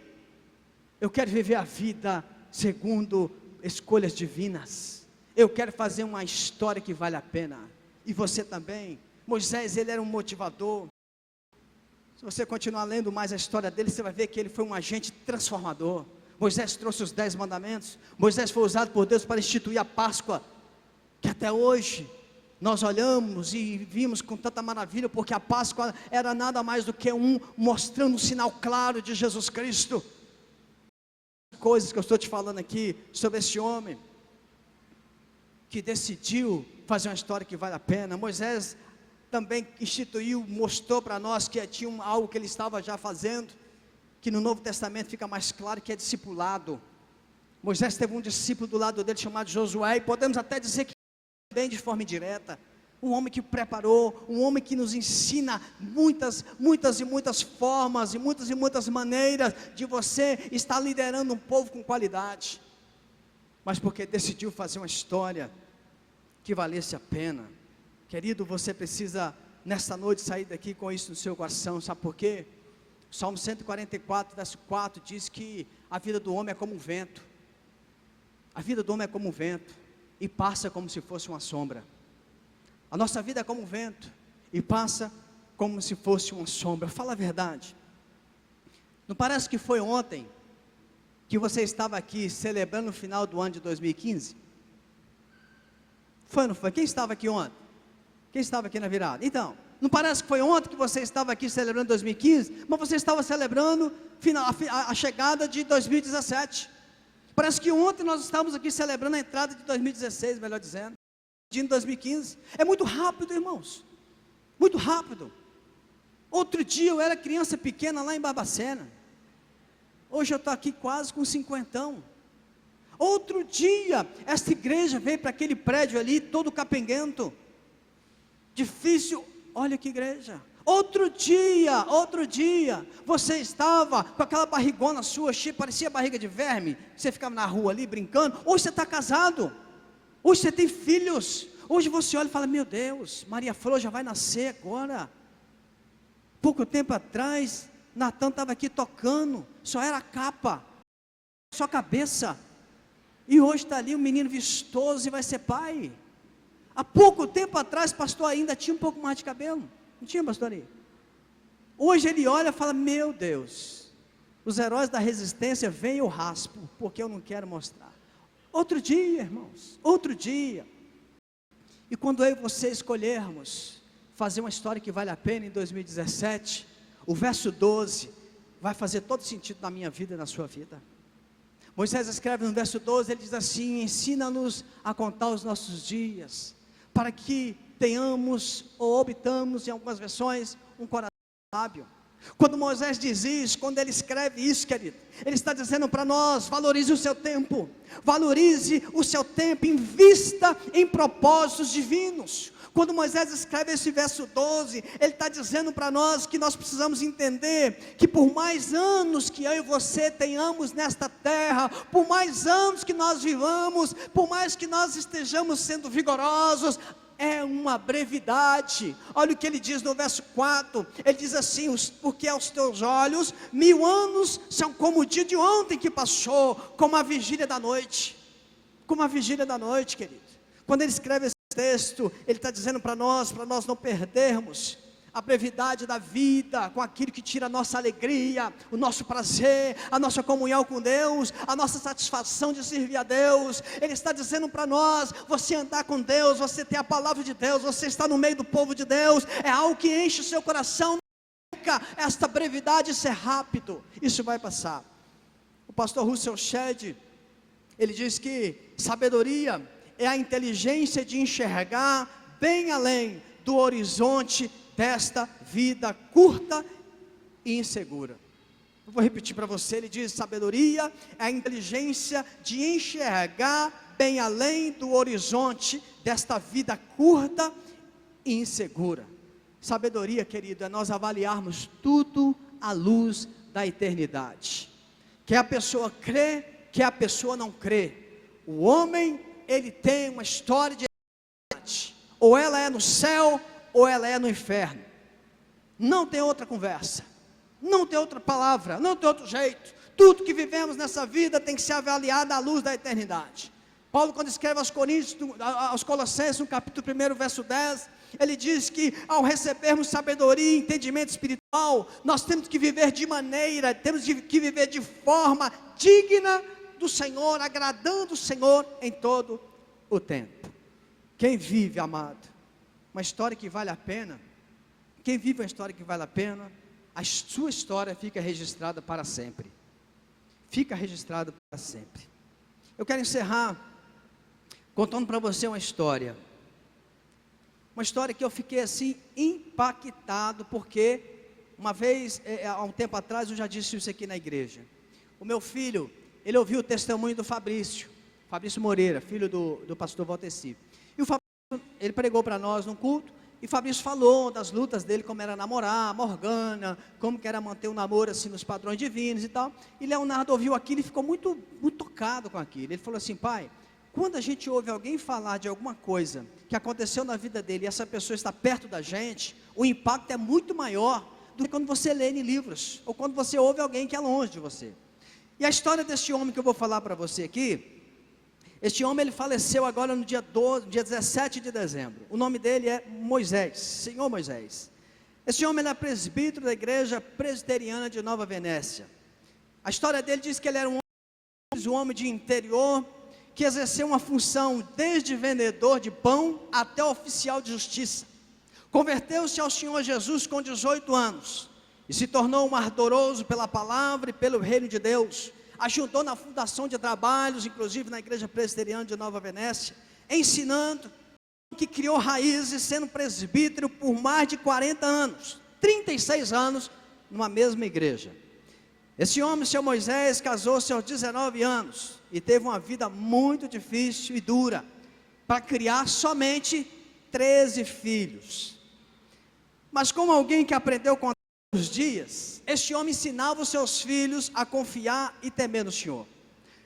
Eu quero viver a vida segundo escolhas divinas. Eu quero fazer uma história que vale a pena. E você também. Moisés, ele era um motivador. Se você continuar lendo mais a história dele, você vai ver que ele foi um agente transformador. Moisés trouxe os 10 mandamentos. Moisés foi usado por Deus para instituir a Páscoa, que até hoje nós olhamos e vimos com tanta maravilha, porque a Páscoa era nada mais do que mostrando um sinal claro de Jesus Cristo. Coisas que eu estou te falando aqui sobre esse homem que decidiu fazer uma história que vale a pena. Moisés também instituiu, mostrou para nós que tinha algo que ele estava já fazendo, que no Novo Testamento fica mais claro, que é discipulado. Moisés teve um discípulo do lado dele chamado Josué, e podemos até dizer que bem de forma indireta, um homem que preparou, um homem que nos ensina muitas formas, e muitas maneiras de você estar liderando um povo com qualidade, mas porque decidiu fazer uma história que valesse a pena. Querido, você precisa nesta noite sair daqui com isso no seu coração. Sabe por quê? O Salmo 144, verso 4 diz que a vida do homem é como um vento. A vida do homem é como um vento e passa como se fosse uma sombra. A nossa vida é como um vento e passa como se fosse uma sombra. Fala a verdade. Não parece que foi ontem que você estava aqui celebrando o final do ano de 2015? Foi ou não foi? Quem estava aqui ontem? Quem estava aqui na virada? Então, não parece que foi ontem que você estava aqui celebrando 2015, mas você estava celebrando a chegada de 2017. Parece que ontem nós estávamos aqui celebrando a entrada de 2016, melhor dizendo, de 2015. É muito rápido, irmãos, muito rápido. Outro dia eu era criança pequena lá em Barbacena, hoje eu estou aqui quase com 50. Outro dia, esta igreja veio para aquele prédio ali, todo capenguento, difícil. Olha que igreja. Outro dia, você estava com aquela barrigona sua, parecia barriga de verme, você ficava na rua ali brincando. Hoje você está casado, hoje você tem filhos, hoje você olha e fala, meu Deus, Maria Flor já vai nascer agora. Pouco tempo atrás, Natan estava aqui tocando, só era a capa, só a cabeça, e hoje está ali um menino vistoso e vai ser pai. Há pouco tempo atrás, pastor ainda tinha um pouco mais de cabelo, não tinha, pastor aí? Hoje ele olha e fala, meu Deus, os heróis da resistência vêm e eu raspo, porque eu não quero mostrar. Outro dia, irmãos, outro dia. E quando eu e você escolhermos fazer uma história que vale a pena em 2017, o verso 12 vai fazer todo sentido na minha vida e na sua vida. Moisés escreve no verso 12, ele diz assim, ensina-nos a contar os nossos dias, para que tenhamos, ou obtamos, em algumas versões, um coração sábio. Quando Moisés diz isso, quando ele escreve isso, querido, ele está dizendo para nós, valorize o seu tempo, invista em propósitos divinos. Quando Moisés escreve esse verso 12, ele está dizendo para nós que nós precisamos entender que por mais anos que eu e você tenhamos nesta terra, por mais anos que nós vivamos, por mais que nós estejamos sendo vigorosos, é uma brevidade. Olha o que ele diz no verso 4, ele diz assim, porque aos teus olhos 1000 anos são como o dia de ontem que passou, como a vigília da noite, querido. Quando ele escreve esse texto, ele está dizendo para nós não perdermos a brevidade da vida com aquilo que tira a nossa alegria, o nosso prazer, a nossa comunhão com Deus, a nossa satisfação de servir a Deus. Ele está dizendo para nós, você andar com Deus, você ter a palavra de Deus, você estar no meio do povo de Deus, é algo que enche o seu coração. Esta brevidade, isso é rápido, isso vai passar. O pastor Russell Shedd, ele diz que sabedoria é a inteligência de enxergar bem além do horizonte desta vida curta e insegura. Eu vou repetir para você, ele diz: sabedoria é a inteligência de enxergar bem além do horizonte desta vida curta e insegura. Sabedoria, querido, é nós avaliarmos tudo à luz da eternidade. Quer a pessoa crê, quer a pessoa não crê, o homem, ele tem uma história de eternidade. Ou ela é no céu, ou ela é no inferno. Não tem outra conversa, não tem outra palavra, não tem outro jeito. Tudo que vivemos nessa vida tem que ser avaliado à luz da eternidade. Paulo, quando escreve aos Colossenses, no capítulo 1, verso 10, ele diz que ao recebermos sabedoria e entendimento espiritual, nós temos que viver temos que viver de forma digna do Senhor, agradando o Senhor em todo o tempo. Quem vive, amado, uma história que vale a pena, quem vive uma história que vale a pena, a sua história fica registrada para sempre. Fica registrada para sempre. Eu quero encerrar contando para você uma história que eu fiquei assim impactado, porque uma vez, há um tempo atrás, eu já disse isso aqui na igreja. O meu filho, ele ouviu o testemunho do Fabrício Moreira, filho do pastor Valteci. E o Fabrício, ele pregou para nós num culto, e o Fabrício falou das lutas dele, como era namorar, Morgana, como que era manter um namoro assim nos padrões divinos e tal. E Leonardo ouviu aquilo e ficou muito, muito tocado com aquilo. Ele falou assim: pai, quando a gente ouve alguém falar de alguma coisa que aconteceu na vida dele, e essa pessoa está perto da gente, o impacto é muito maior do que quando você lê em livros, ou quando você ouve alguém que é longe de você. E a história deste homem que eu vou falar para você aqui, este homem, ele faleceu agora no dia 17 de dezembro, o nome dele é Moisés, Senhor Moisés. Esse homem era presbítero da igreja presbiteriana de Nova Venécia. A história dele diz que ele era um homem de interior, que exerceu uma função desde vendedor de pão até oficial de justiça. Converteu-se ao Senhor Jesus com 18 anos, e se tornou um ardoroso pela palavra e pelo reino de Deus. Ajudou na fundação de trabalhos, inclusive na igreja presbiteriana de Nova Venécia, ensinando, que criou raízes, sendo presbítero por mais de 40 anos, 36 anos, numa mesma igreja. Esse homem, seu Moisés, casou-se aos 19 anos, e teve uma vida muito difícil e dura, para criar somente 13 filhos. Mas como alguém que aprendeu com os dias, este homem ensinava os seus filhos a confiar e temer no Senhor.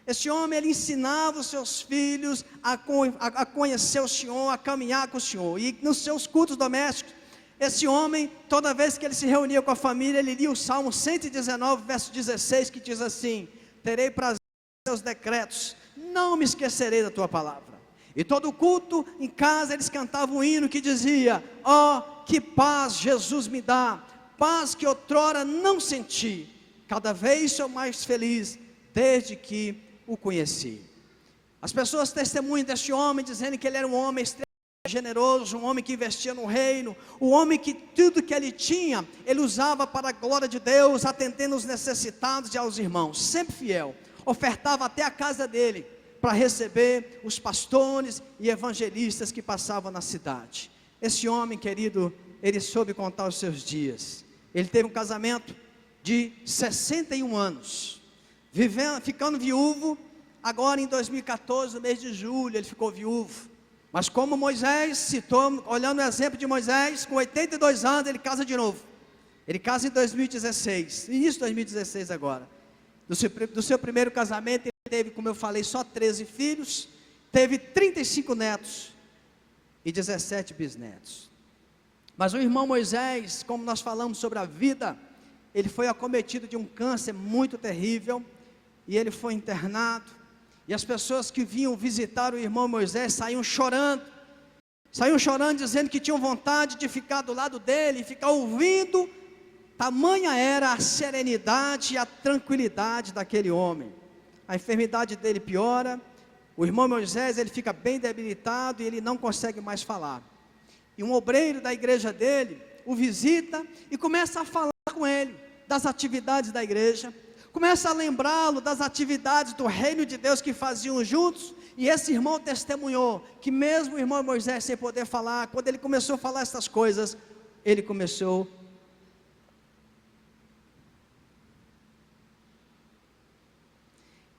Este homem, ele ensinava os seus filhos a conhecer o Senhor, a caminhar com o Senhor. E nos seus cultos domésticos, esse homem, toda vez que ele se reunia com a família, ele lia o Salmo 119, verso 16, que diz assim: terei prazer em teus decretos, não me esquecerei da tua palavra. E todo culto em casa eles cantavam um hino que dizia: ó, que paz Jesus me dá, paz que outrora não senti, cada vez sou mais feliz desde que o conheci. As pessoas testemunham deste homem, dizendo que ele era um homem extremamente generoso, um homem que investia no reino, um homem que tudo que ele tinha, ele usava para a glória de Deus, atendendo os necessitados e aos irmãos, sempre fiel, ofertava até a casa dele, para receber os pastores e evangelistas que passavam na cidade. Esse homem, querido, ele soube contar os seus dias. Ele teve um casamento de 61 anos, ficando viúvo. Agora em 2014, no mês de julho, ele ficou viúvo. Mas como Moisés citou, olhando o exemplo de Moisés, com 82 anos ele casa de novo. Ele casa em 2016, início de 2016 agora. Do seu primeiro casamento ele teve, como eu falei, só 13 filhos, teve 35 netos e 17 bisnetos. Mas o irmão Moisés, como nós falamos sobre a vida, ele foi acometido de um câncer muito terrível, e ele foi internado, e as pessoas que vinham visitar o irmão Moisés saíam chorando, dizendo que tinham vontade de ficar do lado dele, e ficar ouvindo, tamanha era a serenidade e a tranquilidade daquele homem. A enfermidade dele piora, o irmão Moisés, ele fica bem debilitado, e ele não consegue mais falar. E um obreiro da igreja dele o visita e começa a falar com ele das atividades da igreja, começa a lembrá-lo das atividades do reino de Deus que faziam juntos. E esse irmão testemunhou que mesmo o irmão Moisés sem poder falar, quando ele começou a falar essas coisas, ele começou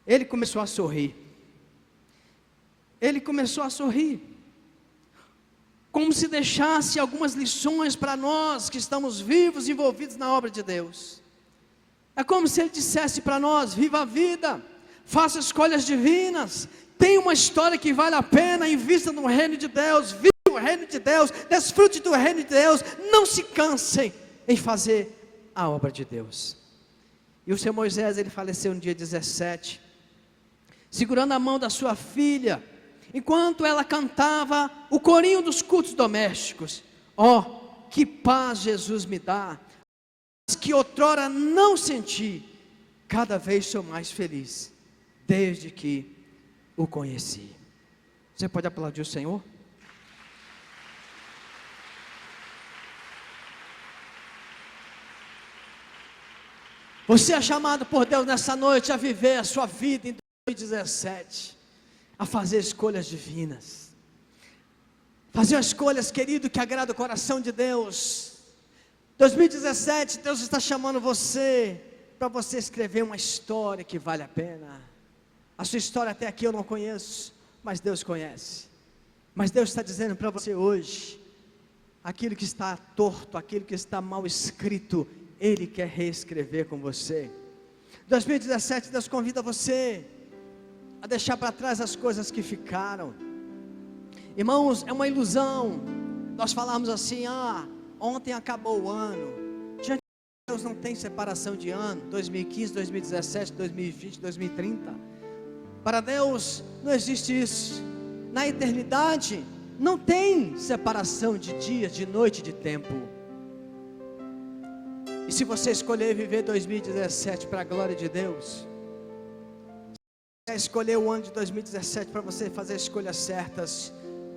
ele começou a sorrir. Ele começou a sorrir, como se deixasse algumas lições para nós que estamos vivos, envolvidos na obra de Deus. É como se ele dissesse para nós: viva a vida, faça escolhas divinas, tenha uma história que vale a pena, invista no reino de Deus, viva o reino de Deus, desfrute do reino de Deus, não se cansem em fazer a obra de Deus. E o seu Moisés, ele faleceu no dia 17, segurando a mão da sua filha, enquanto ela cantava o corinho dos cultos domésticos. Que paz Jesus me dá, que outrora não senti, cada vez sou mais feliz, desde que o conheci. Você pode aplaudir o Senhor? Você é chamado por Deus nessa noite a viver a sua vida em 2017, a fazer escolhas divinas, fazer escolhas, querido, que agrada o coração de Deus. 2017, Deus está chamando você, para você escrever uma história que vale a pena. A sua história até aqui eu não conheço, mas Deus conhece. Mas Deus está dizendo para você hoje, aquilo que está torto, aquilo que está mal escrito, Ele quer reescrever com você. 2017, Deus convida você a deixar para trás as coisas que ficaram. Irmãos, é uma ilusão nós falarmos assim: ontem acabou o ano. Diante de Deus não tem separação de ano, 2015, 2017, 2020, 2030. Para Deus não existe isso. Na eternidade não tem separação de dia, de noite, de tempo. E se você escolher viver 2017 para a glória de Deus, escolher o ano de 2017 para você fazer escolhas certas,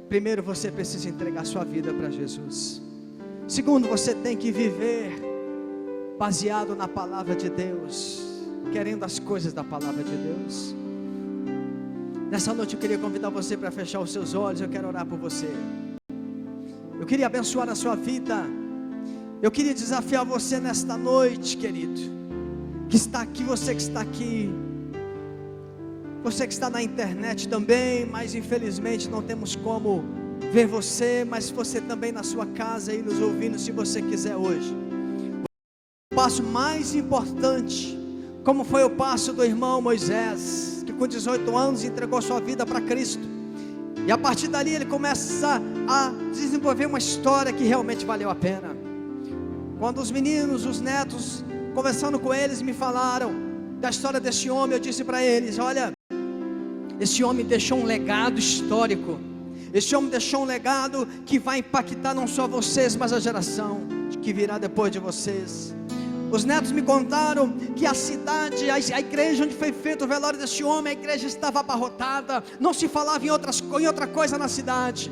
primeiro você precisa entregar sua vida para Jesus. Segundo, você tem que viver baseado na palavra de Deus, querendo as coisas da palavra de Deus. Nessa noite eu queria convidar você para fechar os seus olhos. Eu quero orar por você. Eu queria abençoar a sua vida. Eu queria desafiar você nesta noite, querido, que está aqui, você que está aqui, você que está na internet também, mas infelizmente não temos como ver você, mas você também na sua casa aí nos ouvindo, se você quiser hoje. O passo mais importante, como foi o passo do irmão Moisés, que com 18 anos entregou sua vida para Cristo, e a partir dali ele começa a desenvolver uma história que realmente valeu a pena. Quando os meninos, os netos, conversando com eles, me falaram da história desse homem, eu disse para eles: olha, esse homem deixou um legado histórico. Esse homem deixou um legado que vai impactar não só vocês, mas a geração que virá depois de vocês. Os netos me contaram que a cidade, a igreja onde foi feito o velório desse homem, a igreja estava abarrotada, não se falava em outra coisa na cidade.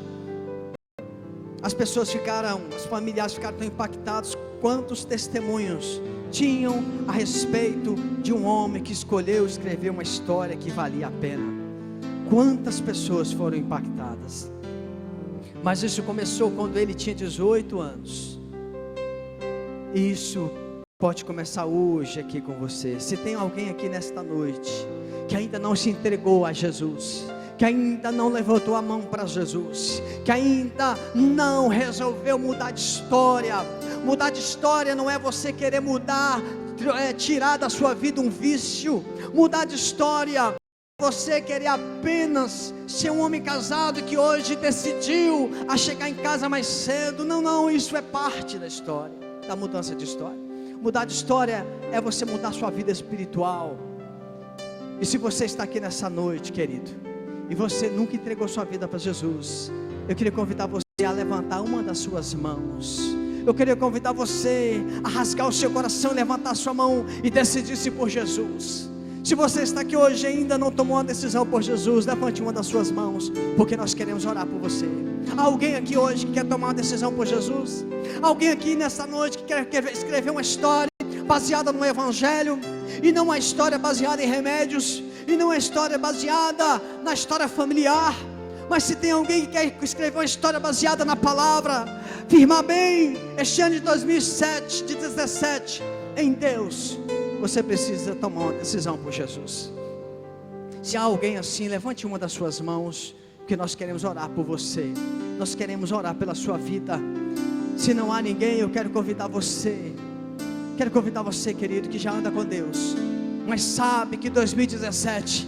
As pessoas ficaram, os familiares ficaram tão impactados. Quantos testemunhos tinham a respeito de um homem que escolheu escrever uma história que valia a pena? Quantas pessoas foram impactadas? Mas isso começou quando ele tinha 18 anos. E isso pode começar hoje aqui com você. Se tem alguém aqui nesta noite que ainda não se entregou a Jesus, que ainda não levantou a mão para Jesus, que ainda não resolveu mudar de história. Mudar de história não é você querer mudar, tirar da sua vida um vício. Mudar de história é você querer apenas ser um homem casado que hoje decidiu a chegar em casa mais cedo. Não, isso é parte da história, da mudança de história. Mudar de história é você mudar sua vida espiritual. E se você está aqui nessa noite, querido, e você nunca entregou sua vida para Jesus, eu queria convidar você a levantar uma das suas mãos. Eu queria convidar você a rasgar o seu coração, levantar a sua mão e decidir-se por Jesus. Se você está aqui hoje e ainda não tomou uma decisão por Jesus, levante uma das suas mãos, porque nós queremos orar por você. Há alguém aqui hoje que quer tomar uma decisão por Jesus? Alguém aqui nessa noite que quer escrever uma história baseada no Evangelho, e não uma história baseada em remédios, e não uma história baseada na história familiar? Mas se tem alguém que quer escrever uma história baseada na palavra, firmar bem este ano de 2017 em Deus, você precisa tomar uma decisão por Jesus. Se há alguém assim, levante uma das suas mãos, que nós queremos orar por você. Nós queremos orar pela sua vida. Se não há ninguém, eu quero convidar você. Quero convidar você, querido, que já anda com Deus, mas sabe que 2017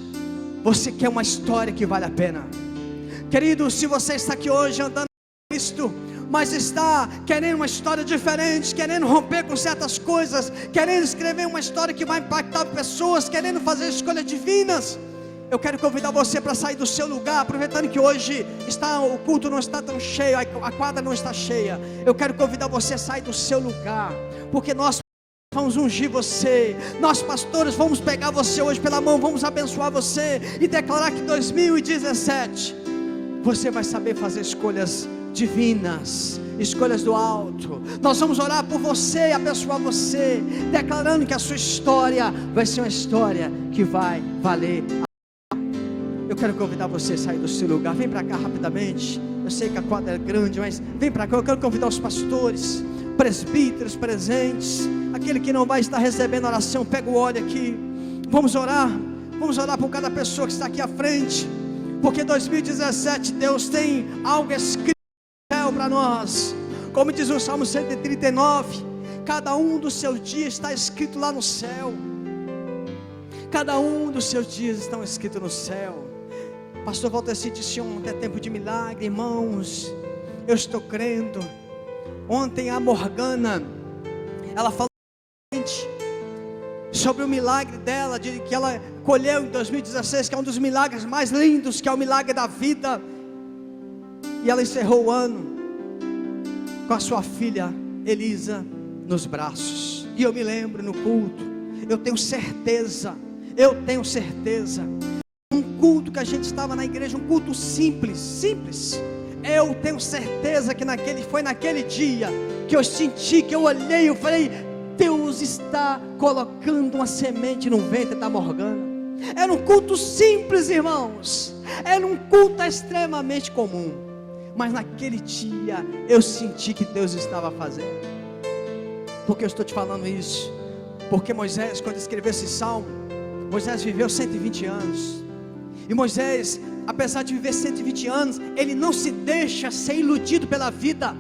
você quer uma história que vale a pena. Querido, se você está aqui hoje andando com Cristo, mas está querendo uma história diferente, querendo romper com certas coisas, querendo escrever uma história que vai impactar pessoas, querendo fazer escolhas divinas, eu quero convidar você para sair do seu lugar, aproveitando que hoje o culto não está tão cheio, a quadra não está cheia. Eu quero convidar você a sair do seu lugar, porque nós vamos ungir você, nós pastores vamos pegar você hoje pela mão, vamos abençoar você e declarar que 2017 você vai saber fazer escolhas divinas, escolhas do alto. Nós vamos orar por você e abençoar você, declarando que a sua história vai ser uma história que vai valer. Eu quero convidar você a sair do seu lugar. Vem para cá rapidamente. Eu sei que a quadra é grande, mas vem para cá. Eu quero convidar os pastores, presbíteros presentes, aquele que não vai estar recebendo oração, pega o óleo aqui. Vamos orar por cada pessoa que está aqui à frente, porque 2017 Deus tem algo escrito no céu para nós. Como diz o Salmo 139, cada um dos seus dias está escrito lá no céu. Cada um dos seus dias estão escritos no céu. Pastor Valdeci disse ontem, é tempo de milagre, irmãos. Eu estou crendo. Ontem a Morgana, ela falou sobre o milagre dela, que ela colheu em 2016, que é um dos milagres mais lindos, que é o milagre da vida. E ela encerrou o ano com a sua filha Elisa nos braços. E eu me lembro no culto, eu tenho certeza, um culto que a gente estava na igreja, um culto simples, eu tenho certeza que foi naquele dia que eu senti, que eu olhei, eu falei, Deus está colocando uma semente no ventre da Morgana. Era um culto simples, irmãos, era um culto extremamente comum, mas naquele dia eu senti que Deus estava fazendo. Por que eu estou te falando isso? Porque Moisés, quando escreveu esse salmo, Moisés viveu 120 anos, e Moisés, apesar de viver 120 anos, ele não se deixa ser iludido pela vida.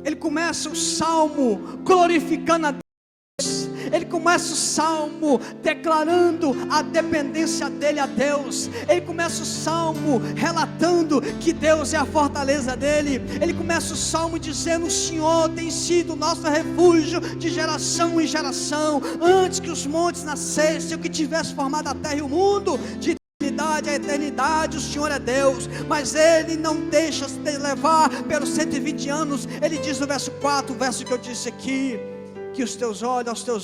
Ele começa o salmo glorificando a Deus, ele começa o salmo declarando a dependência dele a Deus, ele começa o salmo relatando que Deus é a fortaleza dele, ele começa o salmo dizendo: o Senhor tem sido o nosso refúgio de geração em geração, antes que os montes nascessem, o que tivesse formado a terra e o mundo, de a eternidade, o Senhor é Deus. Mas Ele não deixa se levar pelos 120 anos. Ele diz no verso 4, o verso que eu disse aqui, que aos teus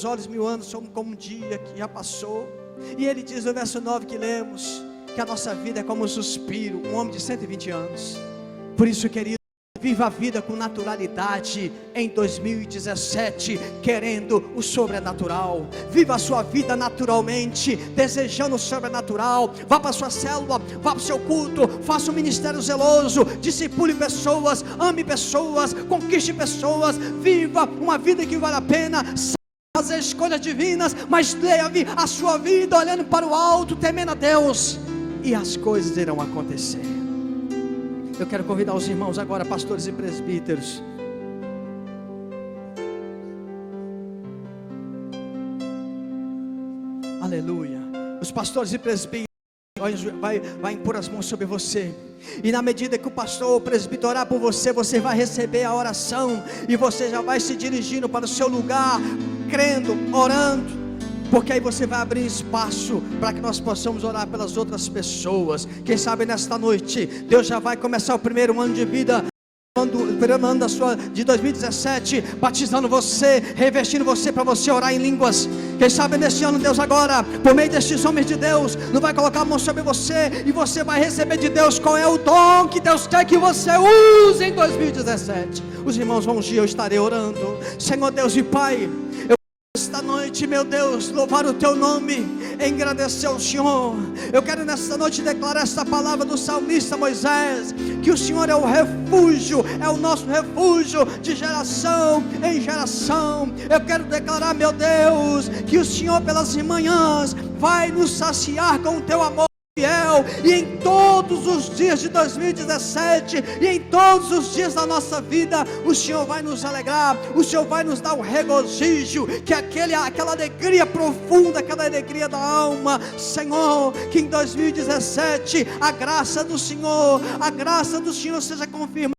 olhos 1000 anos são como um dia que já passou. E Ele diz no verso 9 que lemos, que a nossa vida é como um suspiro, um homem de 120 anos. Por isso, querido, viva a vida com naturalidade em 2017, querendo o sobrenatural. Viva a sua vida naturalmente, desejando o sobrenatural. Vá para a sua célula, vá para o seu culto, faça um ministério zeloso, discipule pessoas, ame pessoas, conquiste pessoas. Viva uma vida que vale a pena, fazer escolhas divinas, mas leve a sua vida olhando para o alto, temendo a Deus, e as coisas irão acontecer. Eu quero convidar os irmãos agora, pastores e presbíteros. Aleluia. Os pastores e presbíteros vai impor as mãos sobre você. E na medida que o pastor ou o presbítero orar por você, você vai receber a oração. E você já vai se dirigindo para o seu lugar, crendo, orando. Porque aí você vai abrir espaço para que nós possamos orar pelas outras pessoas. Quem sabe nesta noite Deus já vai começar o primeiro ano de vida, o primeiro ano de 2017, batizando você, revestindo você para você orar em línguas. Quem sabe neste ano Deus agora, por meio destes homens de Deus, não vai colocar a mão sobre você, e você vai receber de Deus qual é o dom que Deus quer que você use em 2017. Os irmãos vão ungir, eu estarei orando. Senhor Deus e Pai, esta noite noite, meu Deus, louvar o Teu nome, engrandecer o Senhor. Eu quero nesta noite declarar esta palavra do salmista Moisés, que o Senhor é o refúgio, é o nosso refúgio de geração em geração. Eu quero declarar, meu Deus, que o Senhor pelas manhãs vai nos saciar com o Teu amor fiel, e em todos os dias de 2017, e em todos os dias da nossa vida, o Senhor vai nos alegrar, o Senhor vai nos dar um regozijo, que aquela alegria profunda, aquela alegria da alma, Senhor, que em 2017, a graça do Senhor seja confirmada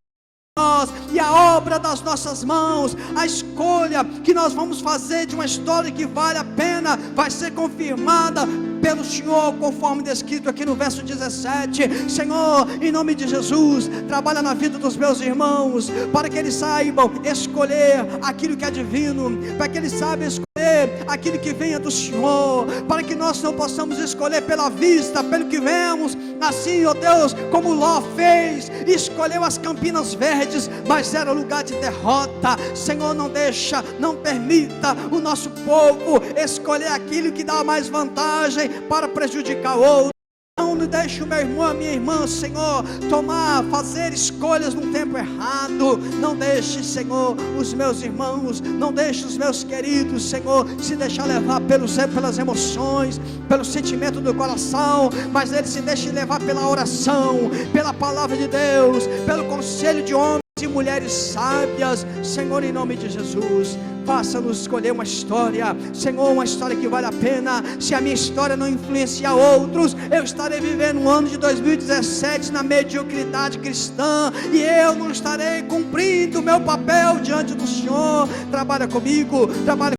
e a obra das nossas mãos, a escolha que nós vamos fazer de uma história que vale a pena, vai ser confirmada pelo Senhor, conforme descrito aqui no verso 17. Senhor, em nome de Jesus, trabalha na vida dos meus irmãos, para que eles saibam escolher aquilo que é divino, para que eles saibam escolher aquilo que venha do Senhor, para que nós não possamos escolher pela vista, pelo que vemos, assim, ó Deus, como Ló fez, escolheu as Campinas Verdes, mas era lugar de derrota. Senhor, não deixa, não permita o nosso povo escolher aquilo que dá mais vantagem para prejudicar o outro. Não deixe o meu irmão, a minha irmã, Senhor, fazer escolhas no tempo errado. Não deixe, Senhor, os meus irmãos, não deixe os meus queridos, Senhor, se deixar levar pelas emoções, pelo sentimento do coração, mas eles se deixem levar pela oração, pela palavra de Deus, pelo conselho de homens e mulheres sábias. Senhor, em nome de Jesus, faça-nos escolher uma história, Senhor, uma história que vale a pena. Se a minha história não influenciar outros, eu estarei vivendo um ano de 2017 na mediocridade cristã, e eu não estarei cumprindo o meu papel diante do Senhor. Trabalha comigo, trabalha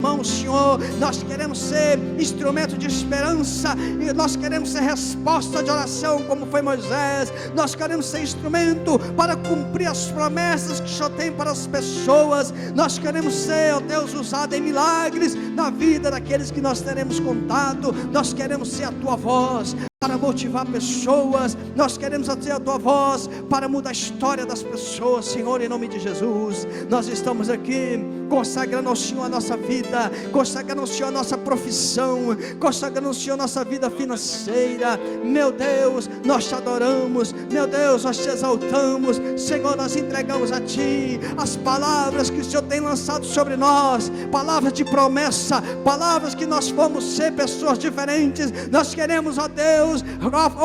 irmão, Senhor, nós queremos ser instrumento de esperança, e nós queremos ser resposta de oração, como foi Moisés. Nós queremos ser instrumento para cumprir as promessas que o Senhor tem para as pessoas. Nós queremos ser, ó Deus, usado em milagres na vida daqueles que nós teremos contato. Nós queremos ser a Tua voz para motivar pessoas. Nós queremos ser a Tua voz para mudar a história das pessoas. Senhor, em nome de Jesus, nós estamos aqui consagrando ao Senhor a nossa vida, consagrando ao Senhor a nossa profissão, consagrando ao Senhor a nossa vida financeira. Meu Deus, nós Te adoramos, meu Deus, nós Te exaltamos. Senhor, nós entregamos a Ti as palavras que o Senhor tem lançado sobre nós, palavras de promessa, palavras que nós vamos ser pessoas diferentes. Nós queremos, ó Deus,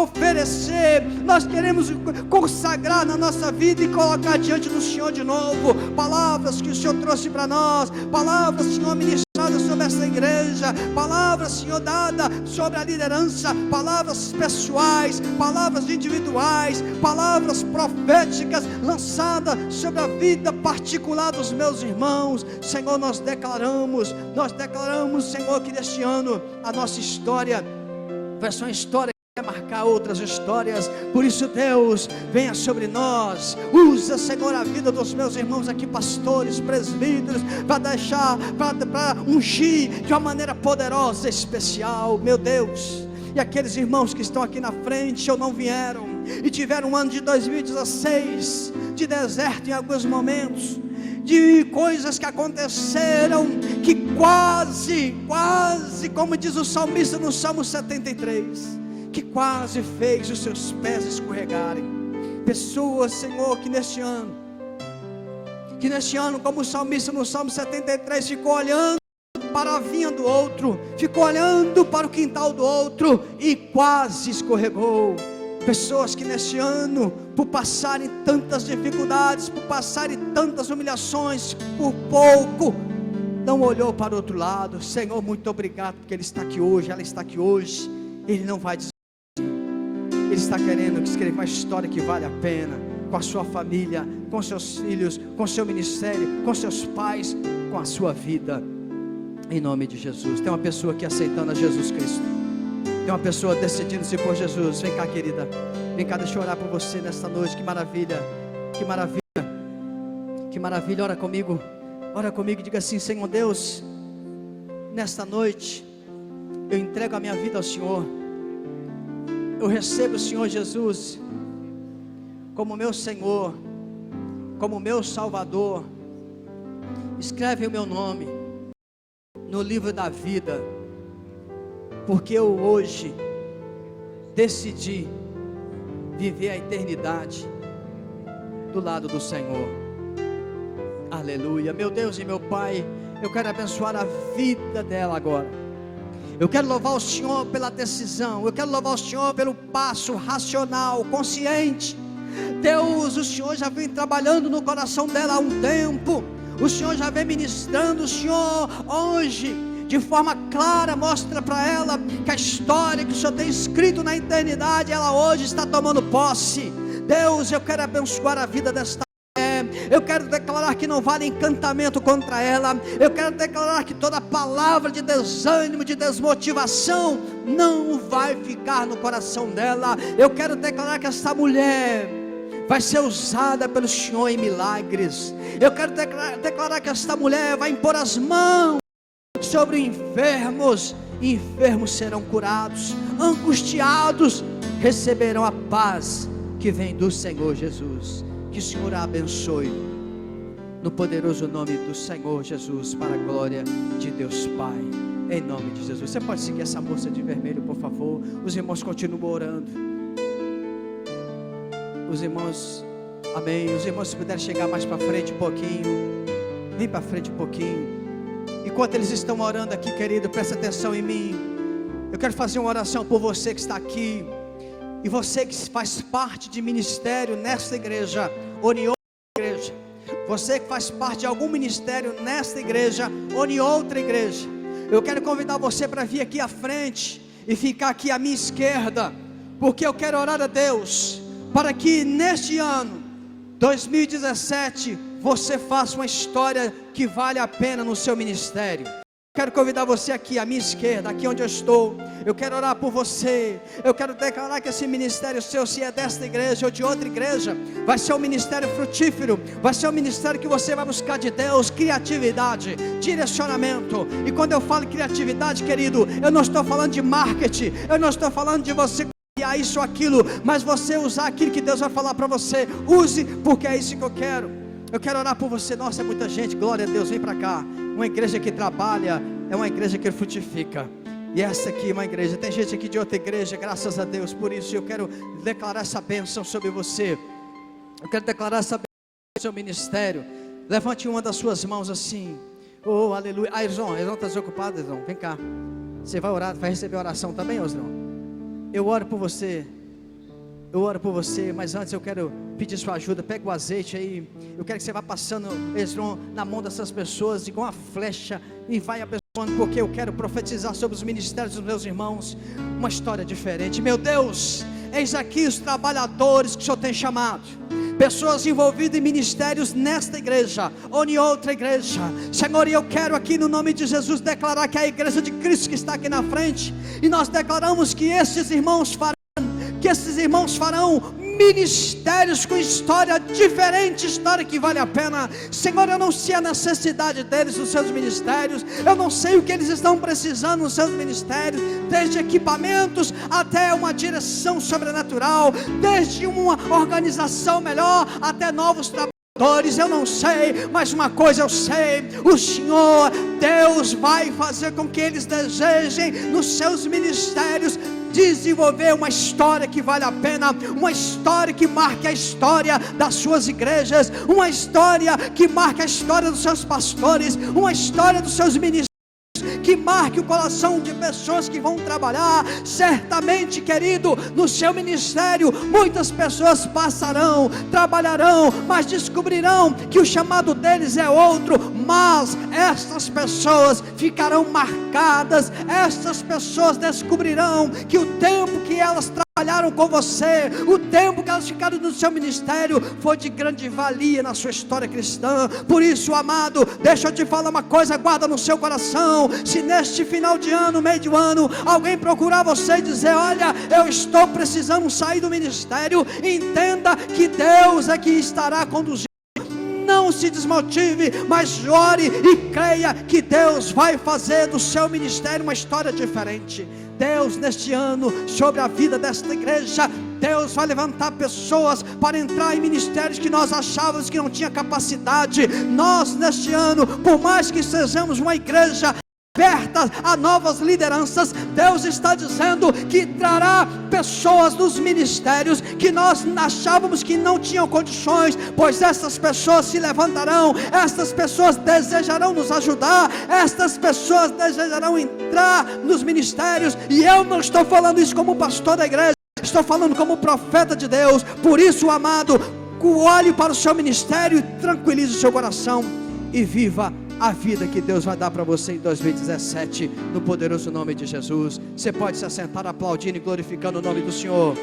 oferecer, nós queremos consagrar na nossa vida e colocar diante do Senhor de novo palavras que o Senhor trouxe para nós, palavras, Senhor, ministradas sobre essa igreja, palavras, Senhor, dada sobre a liderança, palavras pessoais, palavras individuais, palavras proféticas lançadas sobre a vida particular dos meus irmãos. Senhor, nós declaramos, Senhor, que neste ano a nossa história vai ser uma história que vai marcar outras histórias. Por isso, Deus, venha sobre nós, usa, Senhor, a vida dos meus irmãos aqui, pastores, presbíteros, para ungir de uma maneira poderosa, especial, meu Deus. E aqueles irmãos que estão aqui na frente ou não vieram, e tiveram um ano de 2016 de deserto em alguns momentos, de coisas que aconteceram, que quase, como diz o salmista no Salmo 73, que quase fez os seus pés escorregarem. Pessoas, Senhor, que neste ano, como o salmista no Salmo 73, ficou olhando para a vinha do outro, ficou olhando para o quintal do outro e quase escorregou. Pessoas que neste ano, por passarem tantas dificuldades, por passarem tantas humilhações, por pouco não olhou para o outro lado. Senhor, muito obrigado, porque ele está aqui hoje, ela está aqui hoje. Ele não vai dizer, ele está querendo escrever uma história que vale a pena, com a sua família, com seus filhos, com seu ministério, com seus pais, com a sua vida, em nome de Jesus. Tem uma pessoa aqui aceitando a Jesus Cristo, tem uma pessoa decidindo-se por Jesus. Vem cá, querida, vem cá, deixa eu orar por você nesta noite. Que maravilha, que maravilha, que maravilha. Ora comigo, diga assim: Senhor Deus, nesta noite eu entrego a minha vida ao Senhor. Eu recebo o Senhor Jesus como meu Senhor, como meu Salvador. Escreve o meu nome no livro da vida, porque eu hoje decidi viver a eternidade do lado do Senhor. Aleluia. Meu Deus e meu Pai, eu quero abençoar a vida dela agora. Eu quero louvar o Senhor pela decisão, eu quero louvar o Senhor pelo passo racional, consciente. Deus, o Senhor já vem trabalhando no coração dela há um tempo, o Senhor já vem ministrando. O Senhor hoje, de forma clara, mostra para ela que a história que o Senhor tem escrito na eternidade, ela hoje está tomando posse. Deus, eu quero abençoar a vida desta mulher, eu quero declarar que não vale encantamento contra ela, eu quero declarar que toda palavra de desânimo, de desmotivação, não vai ficar no coração dela. Eu quero declarar que esta mulher vai ser usada pelo Senhor em milagres. Eu quero declarar que esta mulher vai impor as mãos sobre enfermos, e enfermos serão curados, angustiados receberão a paz que vem do Senhor Jesus. Que o Senhor a abençoe, no poderoso nome do Senhor Jesus, para a glória de Deus Pai, em nome de Jesus. Você pode seguir essa moça de vermelho, por favor. Os irmãos continuam orando. Os irmãos, amém. Os irmãos, se puderem chegar mais para frente um pouquinho, vem para frente um pouquinho. Enquanto eles estão orando aqui, querido, presta atenção em mim. Eu quero fazer uma oração por você que está aqui, e você que faz parte de ministério nesta igreja ou em outra igreja. Você que faz parte de algum ministério nesta igreja ou em outra igreja. Eu quero convidar você para vir aqui à frente e ficar aqui à minha esquerda, porque eu quero orar a Deus para que neste ano 2017 você faça uma história que vale a pena no seu ministério. Quero convidar você aqui à minha esquerda, aqui onde eu estou. Eu quero orar por você. Eu quero declarar que esse ministério seu, se é desta igreja ou de outra igreja, vai ser um ministério frutífero, vai ser um ministério que você vai buscar de Deus criatividade, direcionamento. E quando eu falo criatividade, querido, eu não estou falando de marketing, eu não estou falando de você criar isso ou aquilo, mas você usar aquilo que Deus vai falar para você. Use, porque é isso que eu quero. Eu quero orar por você. Nossa, é muita gente, glória a Deus, vem para cá. Uma igreja que trabalha é uma igreja que frutifica. E essa aqui é uma igreja, tem gente aqui de outra igreja, graças a Deus. Por isso eu quero declarar essa bênção sobre você. Eu quero declarar essa bênção sobre o seu ministério. Levante uma das suas mãos assim. Oh, aleluia. Ah, Esdron está desocupado, Esdron, vem cá. Você vai orar, vai receber oração também, Esdron? Eu oro por você. Eu oro por você, mas antes eu quero pedir sua ajuda. Pega o azeite aí. Eu quero que você vá passando, Esdron, na mão dessas pessoas, igual uma flecha, e vai abençoando, porque eu quero profetizar sobre os ministérios dos meus irmãos uma história diferente. Meu Deus, eis aqui os trabalhadores que o Senhor tem chamado, pessoas envolvidas em ministérios nesta igreja ou em outra igreja, Senhor. E eu quero aqui no nome de Jesus declarar que é a igreja de Cristo que está aqui na frente, e nós declaramos que esses irmãos farão ministérios com história diferente, história que vale a pena. Senhor, eu não sei a necessidade deles nos seus ministérios, eu não sei o que eles estão precisando nos seus ministérios, desde equipamentos até uma direção sobrenatural, desde uma organização melhor até novos trabalhadores. Eu não sei, mas uma coisa eu sei: o Senhor Deus vai fazer com que eles desejem nos seus ministérios desenvolver uma história que vale a pena, uma história que marque a história das suas igrejas, uma história que marque a história dos seus pastores, uma história dos seus ministérios, que marque o coração de pessoas que vão trabalhar. Certamente, querido, no seu ministério muitas pessoas passarão, trabalharão, mas descobrirão que o chamado deles é outro. Mas estas pessoas ficarão marcadas, estas pessoas descobrirão que o tempo que elas trabalharam com você, o tempo que elas ficaram no seu ministério, foi de grande valia na sua história cristã. Por isso, amado, deixa eu te falar uma coisa, guarda no seu coração. Se neste final de ano, meio de ano, alguém procurar você e dizer: olha, eu estou precisando sair do ministério, entenda que Deus é que estará conduzindo. Não se desmotive, mas ore e creia que Deus vai fazer do seu ministério uma história diferente. Deus, neste ano, sobre a vida desta igreja, Deus vai levantar pessoas para entrar em ministérios que nós achávamos que não tinha capacidade. Nós, neste ano, por mais que sejamos uma igreja abertas a novas lideranças. Deus está dizendo que trará pessoas nos ministérios que nós achávamos que não tinham condições, pois essas pessoas se levantarão, estas pessoas desejarão nos ajudar, estas pessoas desejarão entrar nos ministérios. E eu não estou falando isso como pastor da igreja, estou falando como profeta de Deus. Por isso, amado, olhe para o seu ministério e tranquilize o seu coração e viva a vida que Deus vai dar para você em 2017, no poderoso nome de Jesus. Você pode se assentar aplaudindo e glorificando o nome do Senhor.